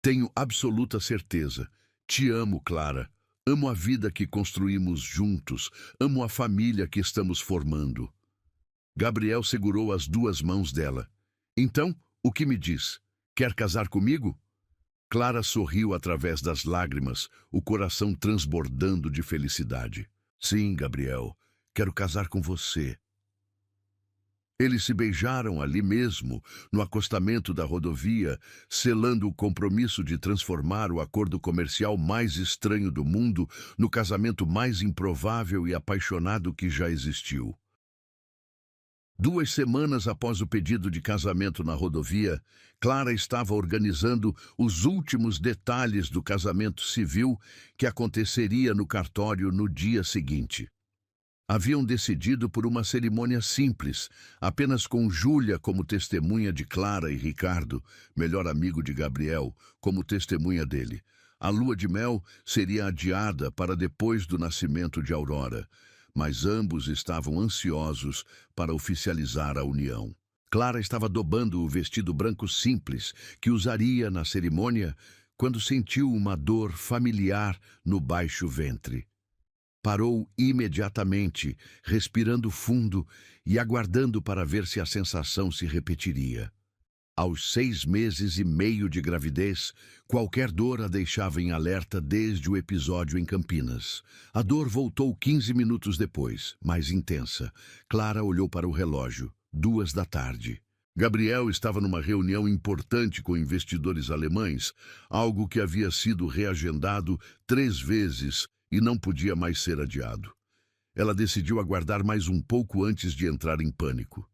Speaker 1: Tenho absoluta certeza. Te amo, Clara. Amo a vida que construímos juntos. Amo a família que estamos formando. Gabriel segurou as duas mãos dela. Então, o que me diz? Quer casar comigo? Clara sorriu através das lágrimas, o coração transbordando de felicidade. Sim, Gabriel, quero casar com você. Eles se beijaram ali mesmo, no acostamento da rodovia, selando o compromisso de transformar o acordo comercial mais estranho do mundo no casamento mais improvável e apaixonado que já existiu. 2 semanas após o pedido de casamento na rodovia, Clara estava organizando os últimos detalhes do casamento civil que aconteceria no cartório no dia seguinte. Haviam decidido por uma cerimônia simples, apenas com Júlia como testemunha de Clara e Ricardo, melhor amigo de Gabriel, como testemunha dele. A lua de mel seria adiada para depois do nascimento de Aurora, mas ambos estavam ansiosos para oficializar a união. Clara estava dobando o vestido branco simples que usaria na cerimônia quando sentiu uma dor familiar no baixo ventre. Parou imediatamente, respirando fundo e aguardando para ver se a sensação se repetiria. Aos 6 meses e meio de gravidez, qualquer dor a deixava em alerta desde o episódio em Campinas. A dor voltou 15 minutos depois, mais intensa. Clara olhou para o relógio, 2 da tarde. Gabriel estava numa reunião importante com investidores alemães, algo que havia sido reagendado 3 vezes e não podia mais ser adiado. Ela decidiu aguardar mais um pouco antes de entrar em pânico.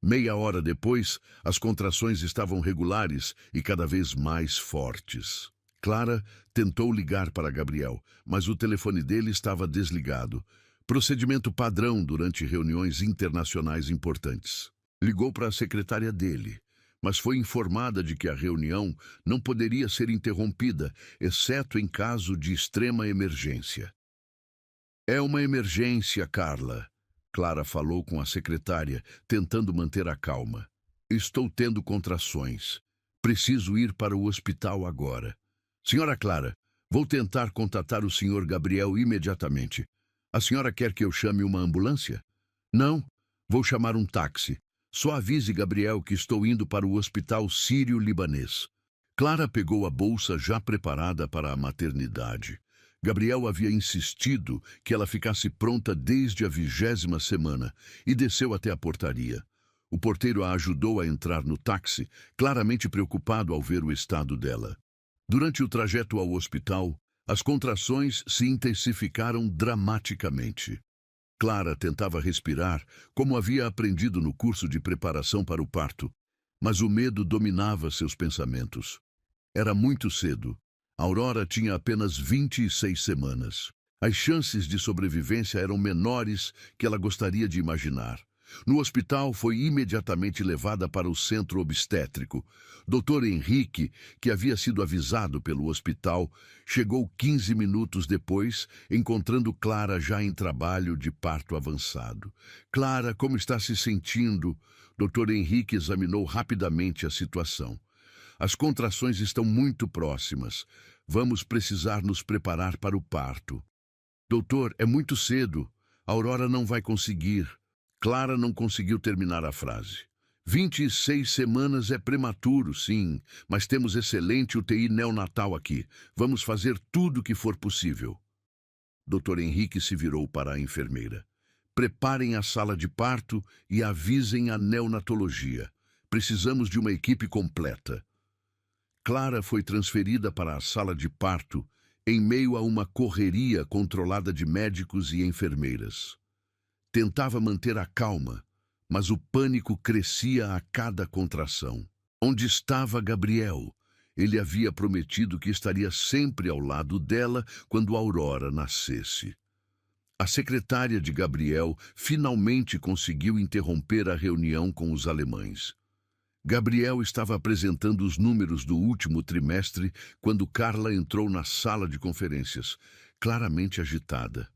Speaker 1: Meia hora depois, as contrações estavam regulares e cada vez mais fortes. Clara tentou ligar para Gabriel, mas o telefone dele estava desligado. Procedimento padrão durante reuniões internacionais importantes. Ligou para a secretária dele, mas foi informada de que a reunião não poderia ser interrompida, exceto em caso de extrema emergência. É uma emergência, Carla. Clara falou com a secretária, tentando manter a calma. Estou tendo contrações. Preciso ir para o hospital agora. Senhora Clara, vou tentar contatar o senhor Gabriel imediatamente. A senhora quer que eu chame uma ambulância? Não, vou chamar um táxi. Só avise Gabriel que estou indo para o hospital sírio-libanês. Clara pegou a bolsa já preparada para a maternidade. Gabriel havia insistido que ela ficasse pronta desde a 20ª semana e desceu até a portaria. O porteiro a ajudou a entrar no táxi, claramente preocupado ao ver o estado dela. Durante o trajeto ao hospital, as contrações se intensificaram dramaticamente. Clara tentava respirar, como havia aprendido no curso de preparação para o parto, mas o medo dominava seus pensamentos. Era muito cedo. Aurora tinha apenas 26 semanas. As chances de sobrevivência eram menores que ela gostaria de imaginar. No hospital, foi imediatamente levada para o centro obstétrico. Dr. Henrique, que havia sido avisado pelo hospital, chegou 15 minutos depois, encontrando Clara já em trabalho de parto avançado. Clara, como está se sentindo? Dr. Henrique examinou rapidamente a situação. As contrações estão muito próximas. Vamos precisar nos preparar para o parto. Doutor, é muito cedo. A Aurora não vai conseguir. Clara não conseguiu terminar a frase. 26 semanas é prematuro, sim, mas temos excelente UTI neonatal aqui. Vamos fazer tudo o que for possível. Dr. Henrique se virou para a enfermeira. Preparem a sala de parto e avisem a neonatologia. Precisamos de uma equipe completa. Clara foi transferida para a sala de parto em meio a uma correria controlada de médicos e enfermeiras. Tentava manter a calma, mas o pânico crescia a cada contração. Onde estava Gabriel? Ele havia prometido que estaria sempre ao lado dela quando Aurora nascesse. A secretária de Gabriel finalmente conseguiu interromper a reunião com os alemães. Gabriel estava apresentando os números do último trimestre quando Carla entrou na sala de conferências, claramente agitada.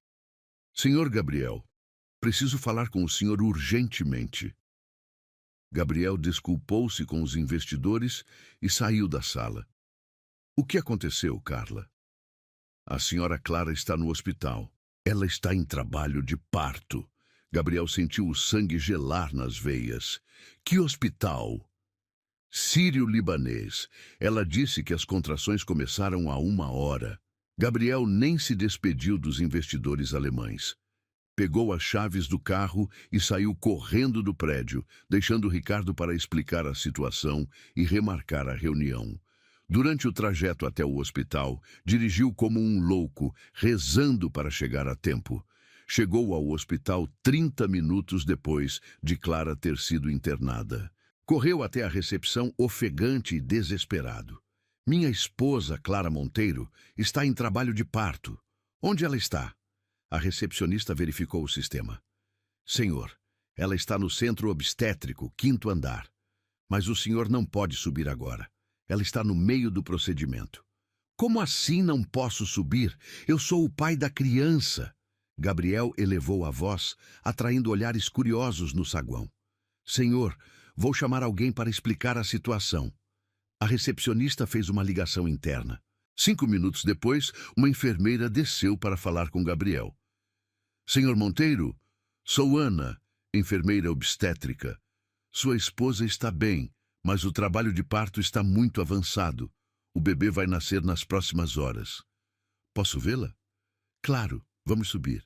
Speaker 1: Senhor Gabriel, preciso falar com o senhor urgentemente. Gabriel desculpou-se com os investidores e saiu da sala. O que aconteceu, Carla? A senhora Clara está no hospital. Ela está em trabalho de parto. Gabriel sentiu o sangue gelar nas veias. Que hospital? Sírio-libanês. Ela disse que as contrações começaram há 1 hora. Gabriel nem se despediu dos investidores alemães. Pegou as chaves do carro e saiu correndo do prédio, deixando Ricardo para explicar a situação e remarcar a reunião. Durante o trajeto até o hospital, dirigiu como um louco, rezando para chegar a tempo. Chegou ao hospital 30 minutos depois de Clara ter sido internada. Correu até a recepção ofegante e desesperado. Minha esposa, Clara Monteiro, está em trabalho de parto. Onde ela está? A recepcionista verificou o sistema. Senhor, ela está no centro obstétrico, 5º andar. Mas o senhor não pode subir agora. Ela está no meio do procedimento. Como assim não posso subir? Eu sou o pai da criança. Gabriel elevou a voz, atraindo olhares curiosos no saguão. Senhor, vou chamar alguém para explicar a situação. A recepcionista fez uma ligação interna. 5 minutos depois, uma enfermeira desceu para falar com Gabriel. Senhor Monteiro, sou Ana, enfermeira obstétrica. Sua esposa está bem, mas o trabalho de parto está muito avançado. O bebê vai nascer nas próximas horas. Posso vê-la? Claro, vamos subir.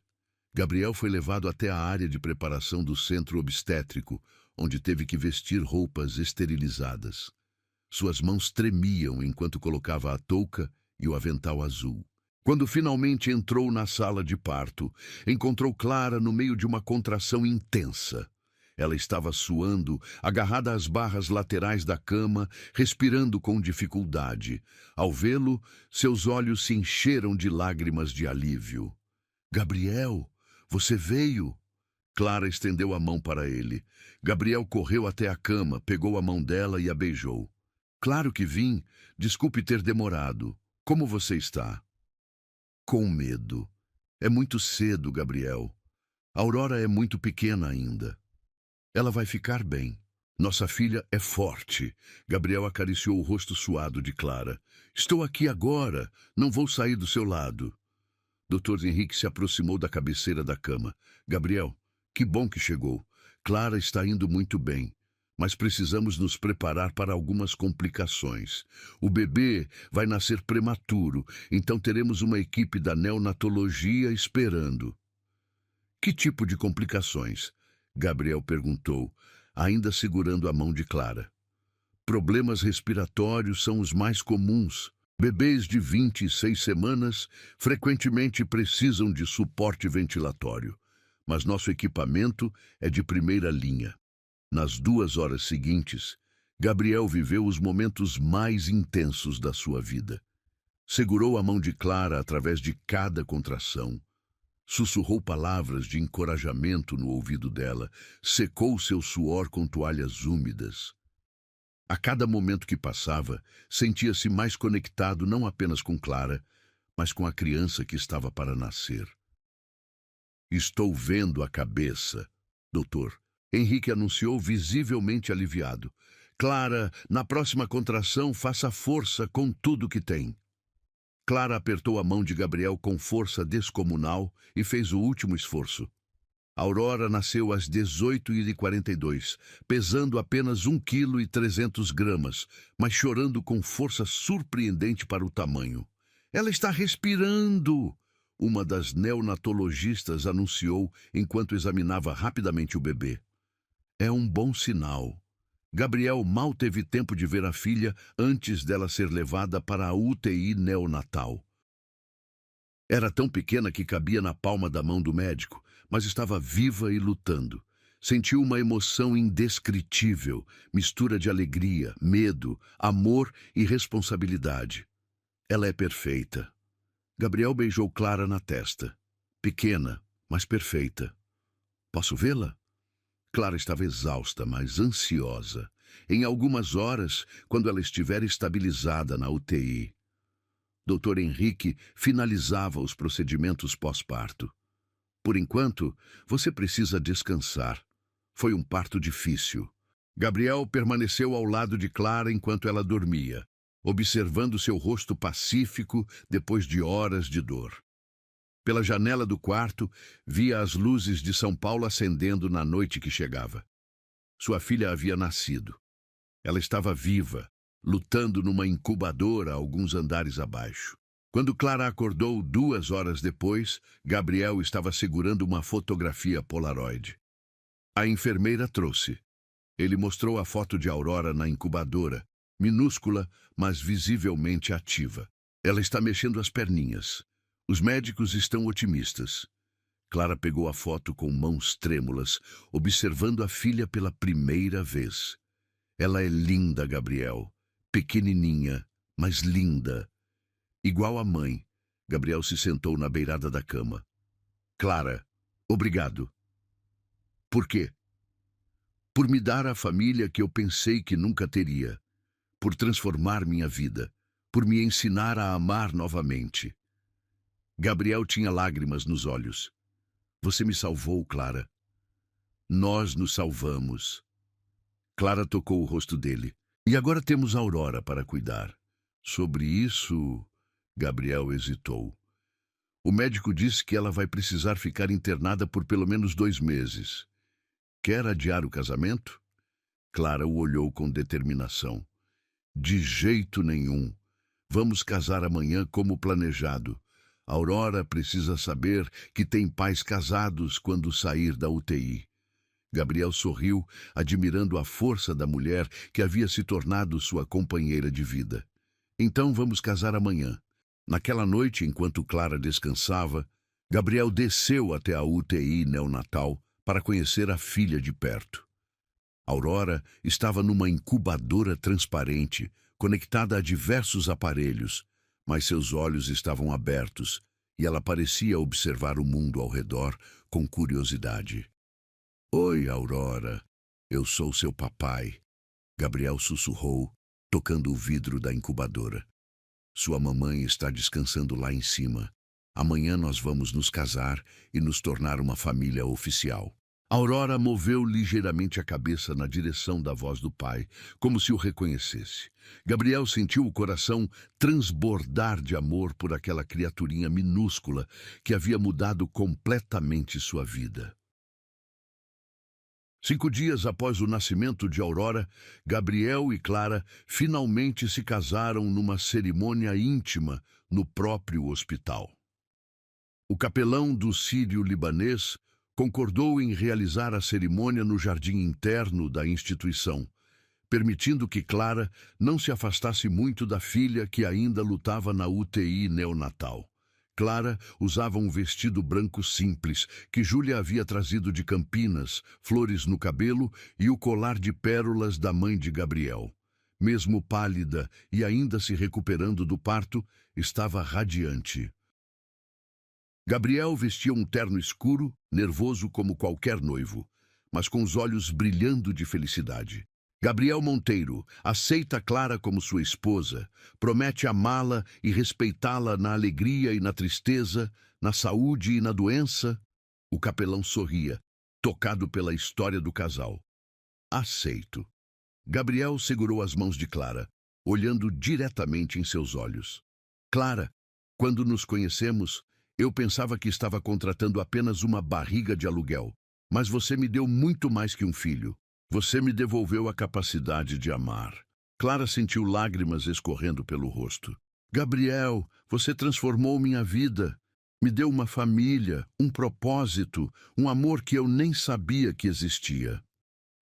Speaker 1: Gabriel foi levado até a área de preparação do centro obstétrico, onde teve que vestir roupas esterilizadas. Suas mãos tremiam enquanto colocava a touca e o avental azul. Quando finalmente entrou na sala de parto, encontrou Clara no meio de uma contração intensa. Ela estava suando, agarrada às barras laterais da cama, respirando com dificuldade. Ao vê-lo, seus olhos se encheram de lágrimas de alívio. Gabriel, você veio? Clara estendeu a mão para ele. Gabriel correu até a cama, pegou a mão dela e a beijou. Claro que vim. Desculpe ter demorado. Como você está? Com medo. É muito cedo, Gabriel. A Aurora é muito pequena ainda. Ela vai ficar bem. Nossa filha é forte. Gabriel acariciou o rosto suado de Clara. Estou aqui agora. Não vou sair do seu lado. Dr. Henrique se aproximou da cabeceira da cama. Gabriel, que bom que chegou. Clara está indo muito bem. Mas precisamos nos preparar para algumas complicações. O bebê vai nascer prematuro, então teremos uma equipe da neonatologia esperando. Que tipo de complicações? Gabriel perguntou, ainda segurando a mão de Clara. Problemas respiratórios são os mais comuns. Bebês de 26 semanas frequentemente precisam de suporte ventilatório, mas nosso equipamento é de primeira linha. Nas 2 horas seguintes, Gabriel viveu os momentos mais intensos da sua vida. Segurou a mão de Clara através de cada contração. Sussurrou palavras de encorajamento no ouvido dela, secou seu suor com toalhas úmidas. A cada momento que passava, sentia-se mais conectado não apenas com Clara, mas com a criança que estava para nascer. Estou vendo a cabeça, doutor. Henrique anunciou visivelmente aliviado. Clara, na próxima contração, faça força com tudo que tem. Clara apertou a mão de Gabriel com força descomunal e fez o último esforço. Aurora nasceu às 18h42, pesando apenas 1,3 kg, mas chorando com força surpreendente para o tamanho. Ela está respirando! Uma das neonatologistas anunciou enquanto examinava rapidamente o bebê. É um bom sinal. Gabriel mal teve tempo de ver a filha antes dela ser levada para a UTI neonatal. Era tão pequena que cabia na palma da mão do médico, mas estava viva e lutando. Sentiu uma emoção indescritível, mistura de alegria, medo, amor e responsabilidade. Ela é perfeita. Gabriel beijou Clara na testa. Pequena, mas perfeita. Posso vê-la? Clara estava exausta, mas ansiosa. Em algumas horas, quando ela estiver estabilizada na UTI. Dr. Henrique finalizava os procedimentos pós-parto. Por enquanto, você precisa descansar. Foi um parto difícil. Gabriel permaneceu ao lado de Clara enquanto ela dormia, observando seu rosto pacífico depois de horas de dor. Pela janela do quarto, via as luzes de São Paulo acendendo na noite que chegava. Sua filha havia nascido. Ela estava viva, lutando numa incubadora alguns andares abaixo. Quando Clara acordou 2 horas depois, Gabriel estava segurando uma fotografia Polaroid. A enfermeira trouxe. Ele mostrou a foto de Aurora na incubadora, minúscula, mas visivelmente ativa. Ela está mexendo as perninhas. Os médicos estão otimistas. Clara pegou a foto com mãos trêmulas, observando a filha pela primeira vez. Ela é linda, Gabriel. Pequenininha, mas linda. Igual a mãe. Gabriel se sentou na beirada da cama. Clara, obrigado. Por quê? Por me dar a família que eu pensei que nunca teria. Por transformar minha vida. Por me ensinar a amar novamente. Gabriel tinha lágrimas nos olhos. Você me salvou, Clara. Nós nos salvamos. Clara tocou o rosto dele. E agora temos Aurora para cuidar. Sobre isso, Gabriel hesitou. O médico disse que ela vai precisar ficar internada por pelo menos 2 meses. Quer adiar o casamento? Clara o olhou com determinação. De jeito nenhum. Vamos casar amanhã como planejado. Aurora precisa saber que tem pais casados quando sair da UTI. Gabriel sorriu, admirando a força da mulher que havia se tornado sua companheira de vida. Então vamos casar amanhã. Naquela noite, enquanto Clara descansava, Gabriel desceu até a UTI neonatal para conhecer a filha de perto. Aurora estava numa incubadora transparente, conectada a diversos aparelhos, mas seus olhos estavam abertos e ela parecia observar o mundo ao redor com curiosidade. Oi, Aurora. Eu sou seu papai. Gabriel sussurrou, tocando o vidro da incubadora. Sua mamãe está descansando lá em cima. Amanhã nós vamos nos casar e nos tornar uma família oficial. Aurora moveu ligeiramente a cabeça na direção da voz do pai, como se o reconhecesse. Gabriel sentiu o coração transbordar de amor por aquela criaturinha minúscula que havia mudado completamente sua vida. 5 dias após o nascimento de Aurora, Gabriel e Clara finalmente se casaram numa cerimônia íntima no próprio hospital. O capelão do sírio-libanês concordou em realizar a cerimônia no jardim interno da instituição, permitindo que Clara não se afastasse muito da filha que ainda lutava na UTI neonatal. Clara usava um vestido branco simples, que Júlia havia trazido de Campinas, flores no cabelo e o colar de pérolas da mãe de Gabriel. Mesmo pálida e ainda se recuperando do parto, estava radiante. Gabriel vestia um terno escuro, nervoso como qualquer noivo, mas com os olhos brilhando de felicidade. Gabriel Monteiro aceita Clara como sua esposa, promete amá-la e respeitá-la na alegria e na tristeza, na saúde e na doença. O capelão sorria, tocado pela história do casal. Aceito. Gabriel segurou as mãos de Clara, olhando diretamente em seus olhos. Clara, quando nos conhecemos, eu pensava que estava contratando apenas uma barriga de aluguel, mas você me deu muito mais que um filho. Você me devolveu a capacidade de amar. Clara sentiu lágrimas escorrendo pelo rosto. Gabriel, você transformou minha vida. Me deu uma família, um propósito, um amor que eu nem sabia que existia.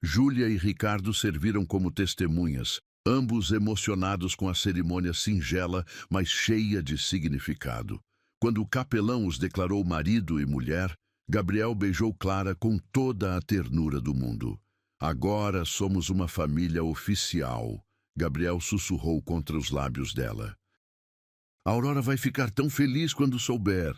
Speaker 1: Júlia e Ricardo serviram como testemunhas, ambos emocionados com a cerimônia singela, mas cheia de significado. Quando o capelão os declarou marido e mulher, Gabriel beijou Clara com toda a ternura do mundo. Agora somos uma família oficial, Gabriel sussurrou contra os lábios dela. A Aurora vai ficar tão feliz quando souber.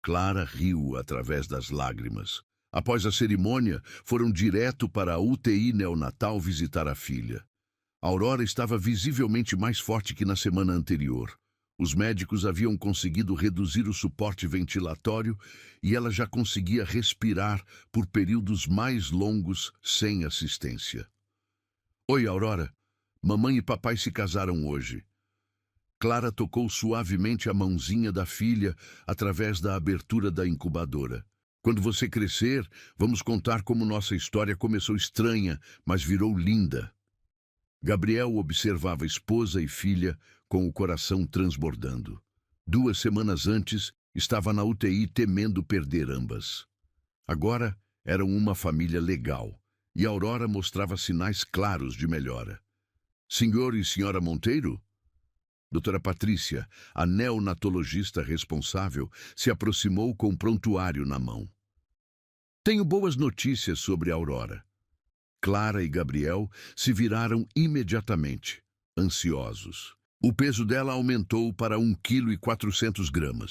Speaker 1: Clara riu através das lágrimas. Após a cerimônia, foram direto para a UTI neonatal visitar a filha. A Aurora estava visivelmente mais forte que na semana anterior. Os médicos haviam conseguido reduzir o suporte ventilatório e ela já conseguia respirar por períodos mais longos sem assistência. Oi, Aurora. Mamãe e papai se casaram hoje. Clara tocou suavemente a mãozinha da filha através da abertura da incubadora. Quando você crescer, vamos contar como nossa história começou estranha, mas virou linda. Gabriel observava esposa e filha com o coração transbordando. 2 semanas antes, estava na UTI temendo perder ambas. Agora, eram uma família legal, e Aurora mostrava sinais claros de melhora. Senhor e senhora Monteiro? Doutora Patrícia, a neonatologista responsável, se aproximou com um prontuário na mão. Tenho boas notícias sobre Aurora. Clara e Gabriel se viraram imediatamente, ansiosos. O peso dela aumentou para 1,4 kg.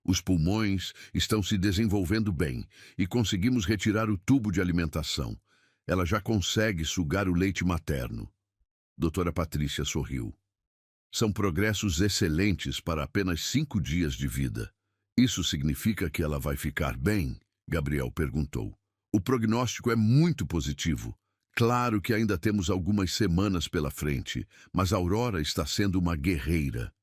Speaker 1: Os pulmões estão se desenvolvendo bem e conseguimos retirar o tubo de alimentação. Ela já consegue sugar o leite materno. Doutora Patrícia sorriu. São progressos excelentes para apenas 5 dias de vida. Isso significa que ela vai ficar bem? Gabriel perguntou. O prognóstico é muito positivo. Claro que ainda temos algumas semanas pela frente, mas Aurora está sendo uma guerreira.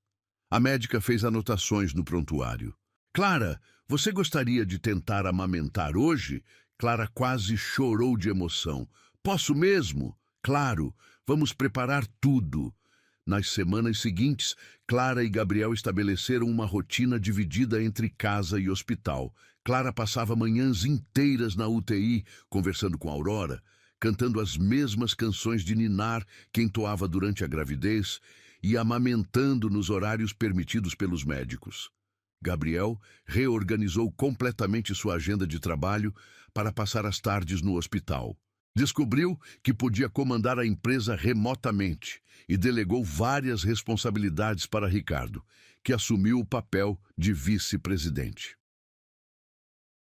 Speaker 1: A médica fez anotações no prontuário. Clara, você gostaria de tentar amamentar hoje? Clara quase chorou de emoção. Posso mesmo? Claro, vamos preparar tudo. Nas semanas seguintes, Clara e Gabriel estabeleceram uma rotina dividida entre casa e hospital. Clara passava manhãs inteiras na UTI, conversando com Aurora, cantando as mesmas canções de ninar que entoava durante a gravidez e amamentando nos horários permitidos pelos médicos. Gabriel reorganizou completamente sua agenda de trabalho para passar as tardes no hospital. Descobriu que podia comandar a empresa remotamente e delegou várias responsabilidades para Ricardo, que assumiu o papel de vice-presidente.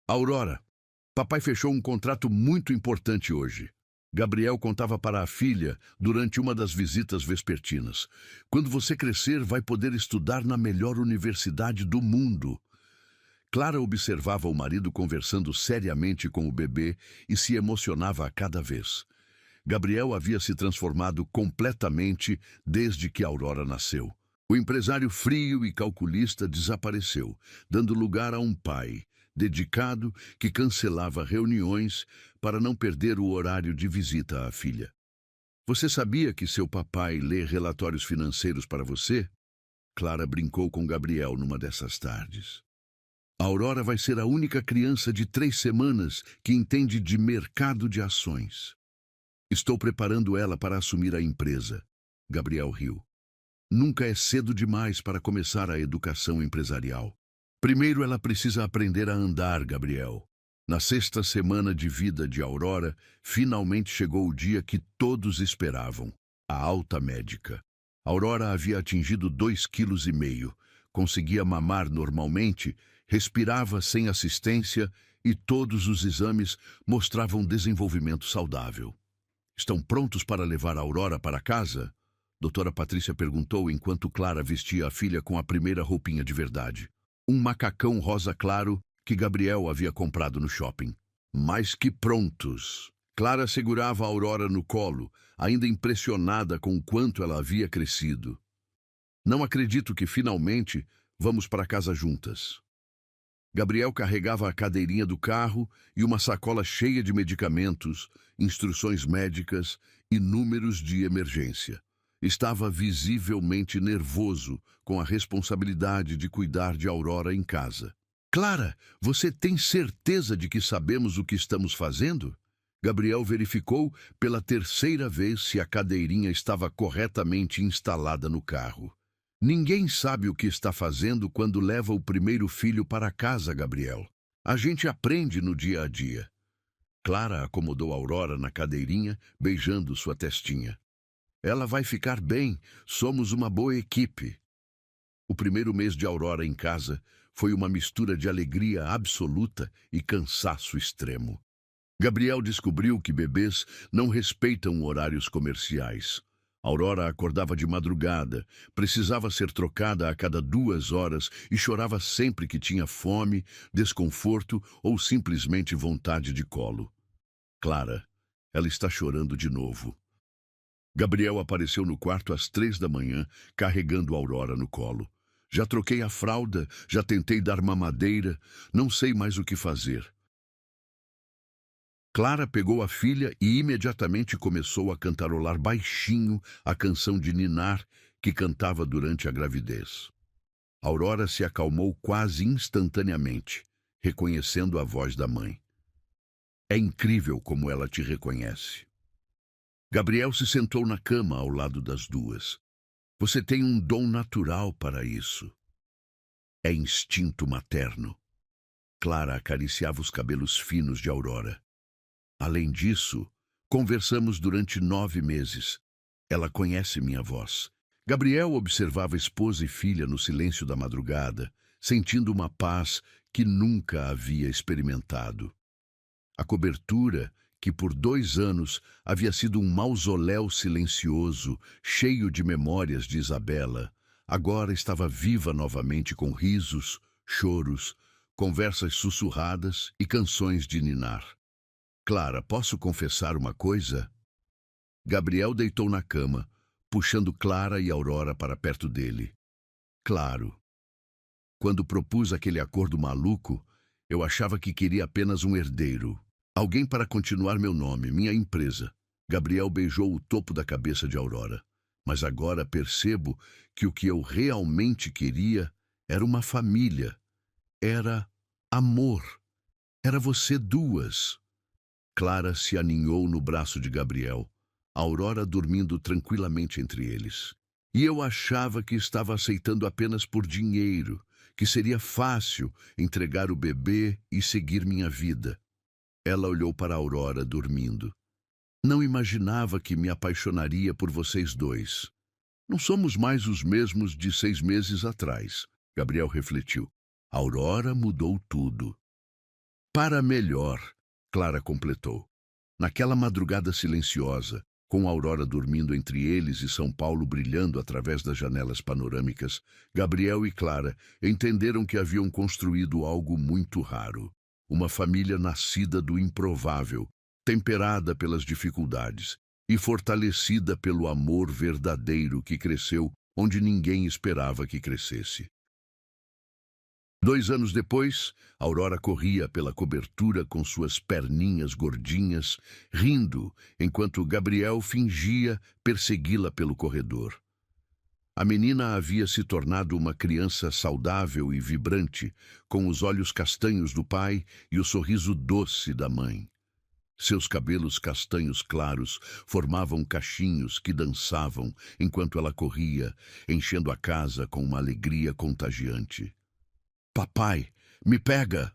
Speaker 1: Aurora, papai fechou um contrato muito importante hoje. Gabriel contava para a filha durante uma das visitas vespertinas. Quando você crescer, vai poder estudar na melhor universidade do mundo. Clara observava o marido conversando seriamente com o bebê e se emocionava a cada vez. Gabriel havia se transformado completamente desde que Aurora nasceu. O empresário frio e calculista desapareceu, dando lugar a um pai dedicado que cancelava reuniões para não perder o horário de visita à filha. Você sabia que seu papai lê relatórios financeiros para você? Clara brincou com Gabriel numa dessas tardes. A Aurora vai ser a única criança de 3 semanas que entende de mercado de ações. Estou preparando ela para assumir a empresa. Gabriel riu. Nunca é cedo demais para começar a educação empresarial. Primeiro ela precisa aprender a andar, Gabriel. Na 6ª semana de vida de Aurora, finalmente chegou o dia que todos esperavam, a alta médica. Aurora havia atingido 2,5 kg, conseguia mamar normalmente respirava sem assistência e todos os exames mostravam desenvolvimento saudável. Estão prontos para levar a Aurora para casa? Doutora Patrícia perguntou enquanto Clara vestia a filha com a primeira roupinha de verdade. Um macacão rosa claro que Gabriel havia comprado no shopping. Mais que prontos. Clara segurava a Aurora no colo, ainda impressionada com o quanto ela havia crescido. Não acredito que finalmente vamos para casa juntas. Gabriel carregava a cadeirinha do carro e uma sacola cheia de medicamentos, instruções médicas e números de emergência. Estava visivelmente nervoso com a responsabilidade de cuidar de Aurora em casa. Clara, você tem certeza de que sabemos o que estamos fazendo? Gabriel verificou pela terceira vez se a cadeirinha estava corretamente instalada no carro. Ninguém sabe o que está fazendo quando leva o primeiro filho para casa, Gabriel. A gente aprende no dia a dia. Clara acomodou Aurora na cadeirinha, beijando sua testinha. Ela vai ficar bem, somos uma boa equipe. O primeiro mês de Aurora em casa foi uma mistura de alegria absoluta e cansaço extremo. Gabriel descobriu que bebês não respeitam horários comerciais. Aurora acordava de madrugada, precisava ser trocada a cada 2 horas e chorava sempre que tinha fome, desconforto ou simplesmente vontade de colo. Clara, ela está chorando de novo. Gabriel apareceu no quarto às 3 da manhã, carregando Aurora no colo. Já troquei a fralda, já tentei dar mamadeira, não sei mais o que fazer. Clara pegou a filha e imediatamente começou a cantarolar baixinho a canção de ninar que cantava durante a gravidez. Aurora se acalmou quase instantaneamente, reconhecendo a voz da mãe. É incrível como ela te reconhece. Gabriel se sentou na cama ao lado das duas. Você tem um dom natural para isso. É instinto materno. Clara acariciava os cabelos finos de Aurora. Além disso, conversamos durante 9 meses. Ela conhece minha voz. Gabriel observava esposa e filha no silêncio da madrugada, sentindo uma paz que nunca havia experimentado. A cobertura, que por 2 anos havia sido um mausoléu silencioso, cheio de memórias de Isabela, agora estava viva novamente com risos, choros, conversas sussurradas e canções de ninar. Clara, posso confessar uma coisa? Gabriel deitou na cama, puxando Clara e Aurora para perto dele. Claro. Quando propus aquele acordo maluco, eu achava que queria apenas um herdeiro. Alguém para continuar meu nome, minha empresa. Gabriel beijou o topo da cabeça de Aurora. Mas agora percebo que o que eu realmente queria era uma família. Era amor. Era você duas. Clara se aninhou no braço de Gabriel, Aurora dormindo tranquilamente entre eles. E eu achava que estava aceitando apenas por dinheiro, que seria fácil entregar o bebê e seguir minha vida. Ela olhou para Aurora dormindo. Não imaginava que me apaixonaria por vocês dois. Não somos mais os mesmos de 6 meses atrás, Gabriel refletiu. Aurora mudou tudo. Para melhor. Clara completou. Naquela madrugada silenciosa, com a Aurora dormindo entre eles e São Paulo brilhando através das janelas panorâmicas, Gabriel e Clara entenderam que haviam construído algo muito raro. Uma família nascida do improvável, temperada pelas dificuldades e fortalecida pelo amor verdadeiro que cresceu onde ninguém esperava que crescesse. 2 anos depois, Aurora corria pela cobertura com suas perninhas gordinhas, rindo, enquanto Gabriel fingia persegui-la pelo corredor. A menina havia se tornado uma criança saudável e vibrante, com os olhos castanhos do pai e o sorriso doce da mãe. Seus cabelos castanhos claros formavam cachinhos que dançavam enquanto ela corria, enchendo a casa com uma alegria contagiante. Papai, me pega!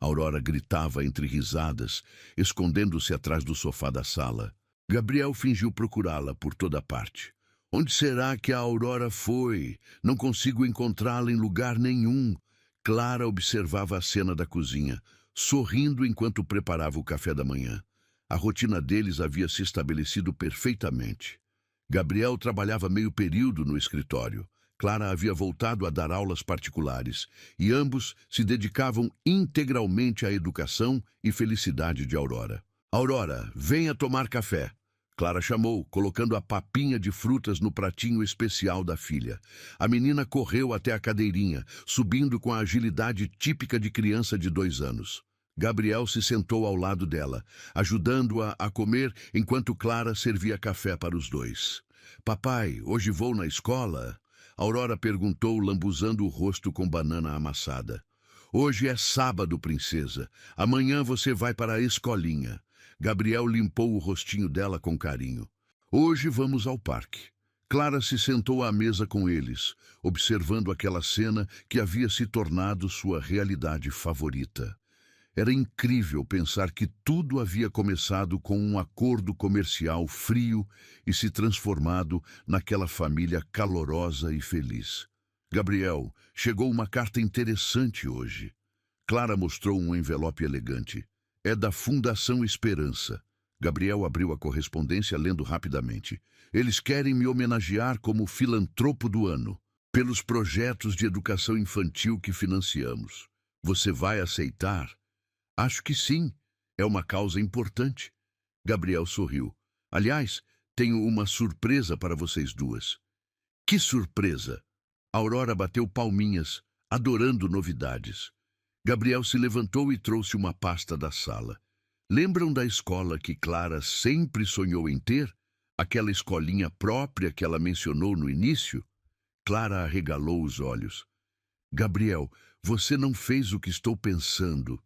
Speaker 1: Aurora gritava entre risadas, escondendo-se atrás do sofá da sala. Gabriel fingiu procurá-la por toda parte. Onde será que a Aurora foi? Não consigo encontrá-la em lugar nenhum. Clara observava a cena da cozinha, sorrindo enquanto preparava o café da manhã. A rotina deles havia se estabelecido perfeitamente. Gabriel trabalhava meio período no escritório. Clara havia voltado a dar aulas particulares e ambos se dedicavam integralmente à educação e felicidade de Aurora. Aurora, venha tomar café. Clara chamou, colocando a papinha de frutas no pratinho especial da filha. A menina correu até a cadeirinha, subindo com a agilidade típica de criança de 2 anos. Gabriel se sentou ao lado dela, ajudando-a a comer enquanto Clara servia café para os dois. Papai, hoje vou na escola? Aurora perguntou, lambuzando o rosto com banana amassada. Hoje é sábado, princesa. Amanhã você vai para a escolinha. Gabriel limpou o rostinho dela com carinho. Hoje vamos ao parque. Clara se sentou à mesa com eles, observando aquela cena que havia se tornado sua realidade favorita. Era incrível pensar que tudo havia começado com um acordo comercial frio e se transformado naquela família calorosa e feliz. Gabriel, chegou uma carta interessante hoje. Clara mostrou um envelope elegante. É da Fundação Esperança. Gabriel abriu a correspondência lendo rapidamente. Eles querem me homenagear como filantropo do ano, pelos projetos de educação infantil que financiamos. Você vai aceitar? Acho que sim. É uma causa importante. Gabriel sorriu. Aliás, tenho uma surpresa para vocês duas. Que surpresa! Aurora bateu palminhas, adorando novidades. Gabriel se levantou e trouxe uma pasta da sala. Lembram da escola que Clara sempre sonhou em ter? Aquela escolinha própria que ela mencionou no início? Clara arregalou os olhos. Gabriel, você não fez o que estou pensando.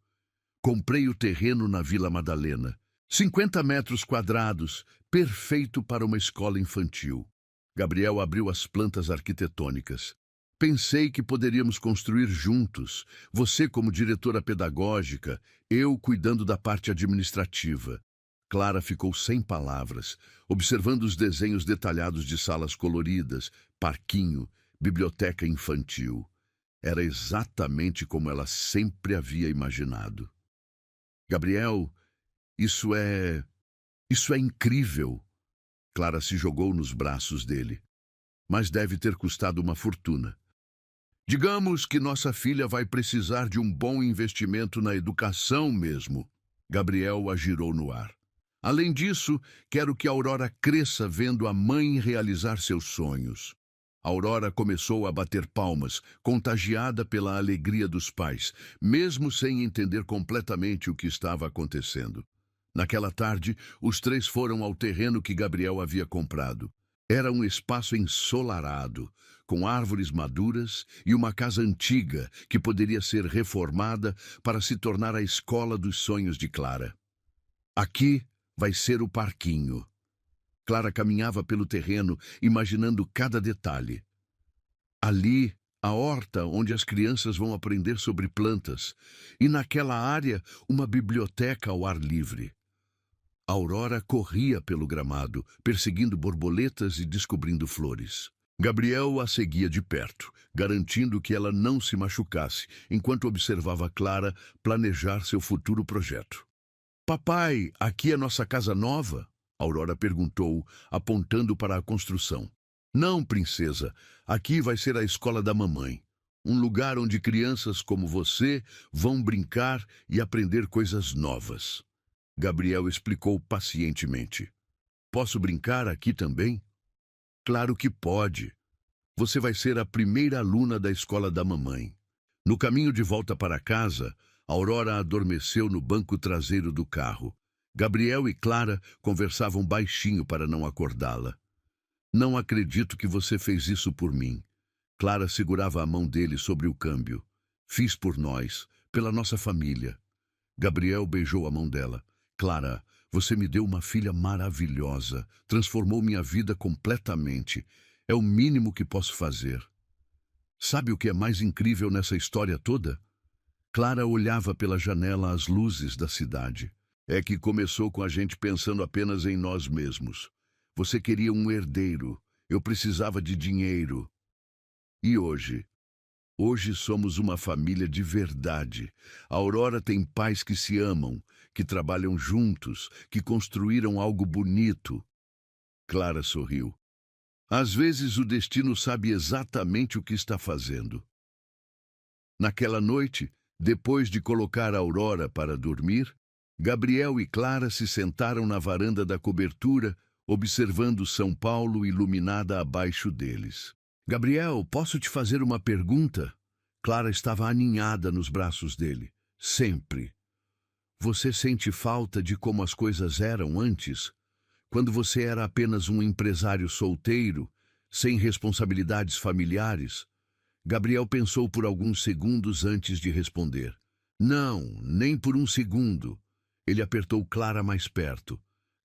Speaker 1: Comprei o terreno na Vila Madalena. 50 metros quadrados, perfeito para uma escola infantil. Gabriel abriu as plantas arquitetônicas. Pensei que poderíamos construir juntos, você como diretora pedagógica, eu cuidando da parte administrativa. Clara ficou sem palavras, observando os desenhos detalhados de salas coloridas, parquinho, biblioteca infantil. Era exatamente como ela sempre havia imaginado. Gabriel, isso é incrível. Clara se jogou nos braços dele. Mas deve ter custado uma fortuna. Digamos que nossa filha vai precisar de um bom investimento na educação mesmo. Gabriel a girou no ar. Além disso, quero que Aurora cresça vendo a mãe realizar seus sonhos. Aurora começou a bater palmas, contagiada pela alegria dos pais, mesmo sem entender completamente o que estava acontecendo. Naquela tarde, os três foram ao terreno que Gabriel havia comprado. Era um espaço ensolarado, com árvores maduras e uma casa antiga que poderia ser reformada para se tornar a escola dos sonhos de Clara. Aqui vai ser o parquinho. Clara caminhava pelo terreno, imaginando cada detalhe. Ali, a horta onde as crianças vão aprender sobre plantas, e naquela área, uma biblioteca ao ar livre. Aurora corria pelo gramado, perseguindo borboletas e descobrindo flores. Gabriel a seguia de perto, garantindo que ela não se machucasse, enquanto observava Clara planejar seu futuro projeto. Papai, aqui é nossa casa nova? Aurora perguntou, apontando para a construção. Não, princesa, aqui vai ser a escola da mamãe. Um lugar onde crianças como você vão brincar e aprender coisas novas. Gabriel explicou pacientemente. Posso brincar aqui também? Claro que pode. Você vai ser a primeira aluna da escola da mamãe. No caminho de volta para casa, Aurora adormeceu no banco traseiro do carro. Gabriel e Clara conversavam baixinho para não acordá-la. Não acredito que você fez isso por mim. Clara segurava a mão dele sobre o câmbio. Fiz por nós, pela nossa família. Gabriel beijou a mão dela. Clara, você me deu uma filha maravilhosa, transformou minha vida completamente. É o mínimo que posso fazer. Sabe o que é mais incrível nessa história toda? Clara olhava pela janela as luzes da cidade. É que começou com a gente pensando apenas em nós mesmos. Você queria um herdeiro, eu precisava de dinheiro. E hoje, Hoje somos uma família de verdade. A Aurora tem pais que se amam, que trabalham juntos, que construíram algo bonito. Clara sorriu. Às vezes o destino sabe exatamente o que está fazendo. Naquela noite, depois de colocar a Aurora para dormir, Gabriel e Clara se sentaram na varanda da cobertura, observando São Paulo iluminada abaixo deles. Gabriel, posso te fazer uma pergunta? Clara estava aninhada nos braços dele. Sempre. Você sente falta de como as coisas eram antes? Quando você era apenas um empresário solteiro, sem responsabilidades familiares? Gabriel pensou por alguns segundos antes de responder. Não, nem por um segundo. Ele apertou Clara mais perto.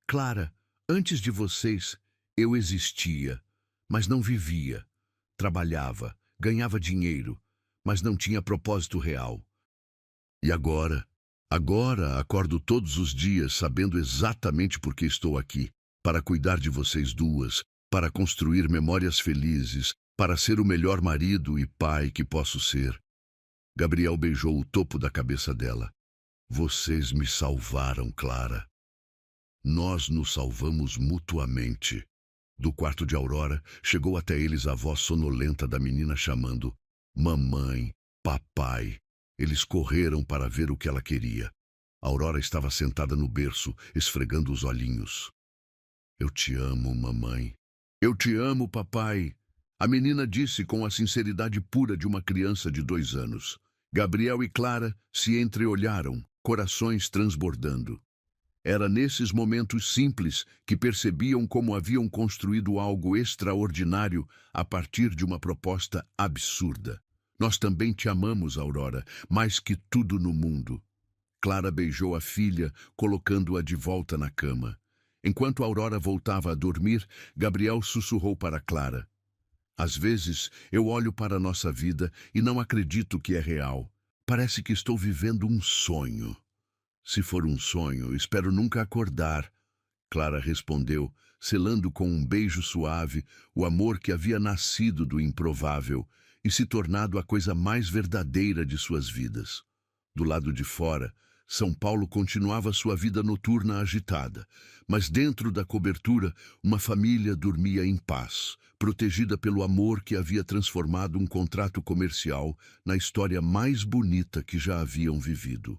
Speaker 1: Clara, antes de vocês, eu existia, mas não vivia. Trabalhava, ganhava dinheiro, mas não tinha propósito real. E agora? Agora acordo todos os dias sabendo exatamente por que estou aqui. Para cuidar de vocês duas, para construir memórias felizes, para ser o melhor marido e pai que posso ser. Gabriel beijou o topo da cabeça dela. Vocês me salvaram, Clara. Nós nos salvamos mutuamente. Do quarto de Aurora, chegou até eles a voz sonolenta da menina chamando mamãe, papai. Eles correram para ver o que ela queria. Aurora estava sentada no berço, esfregando os olhinhos. Eu te amo, mamãe. Eu te amo, papai. A menina disse com a sinceridade pura de uma criança de 2 anos. Gabriel e Clara se entreolharam, corações transbordando. Era nesses momentos simples que percebiam como haviam construído algo extraordinário a partir de uma proposta absurda. Nós também te amamos, Aurora, mais que tudo no mundo. Clara beijou a filha, colocando-a de volta na cama. Enquanto Aurora voltava a dormir, Gabriel sussurrou para Clara. Às vezes, eu olho para a nossa vida e não acredito que é real. Parece que estou vivendo um sonho. Se for um sonho, espero nunca acordar. Clara respondeu, selando com um beijo suave o amor que havia nascido do improvável e se tornado a coisa mais verdadeira de suas vidas. Do lado de fora, São Paulo continuava sua vida noturna agitada, mas dentro da cobertura, uma família dormia em paz, protegida pelo amor que havia transformado um contrato comercial na história mais bonita que já haviam vivido.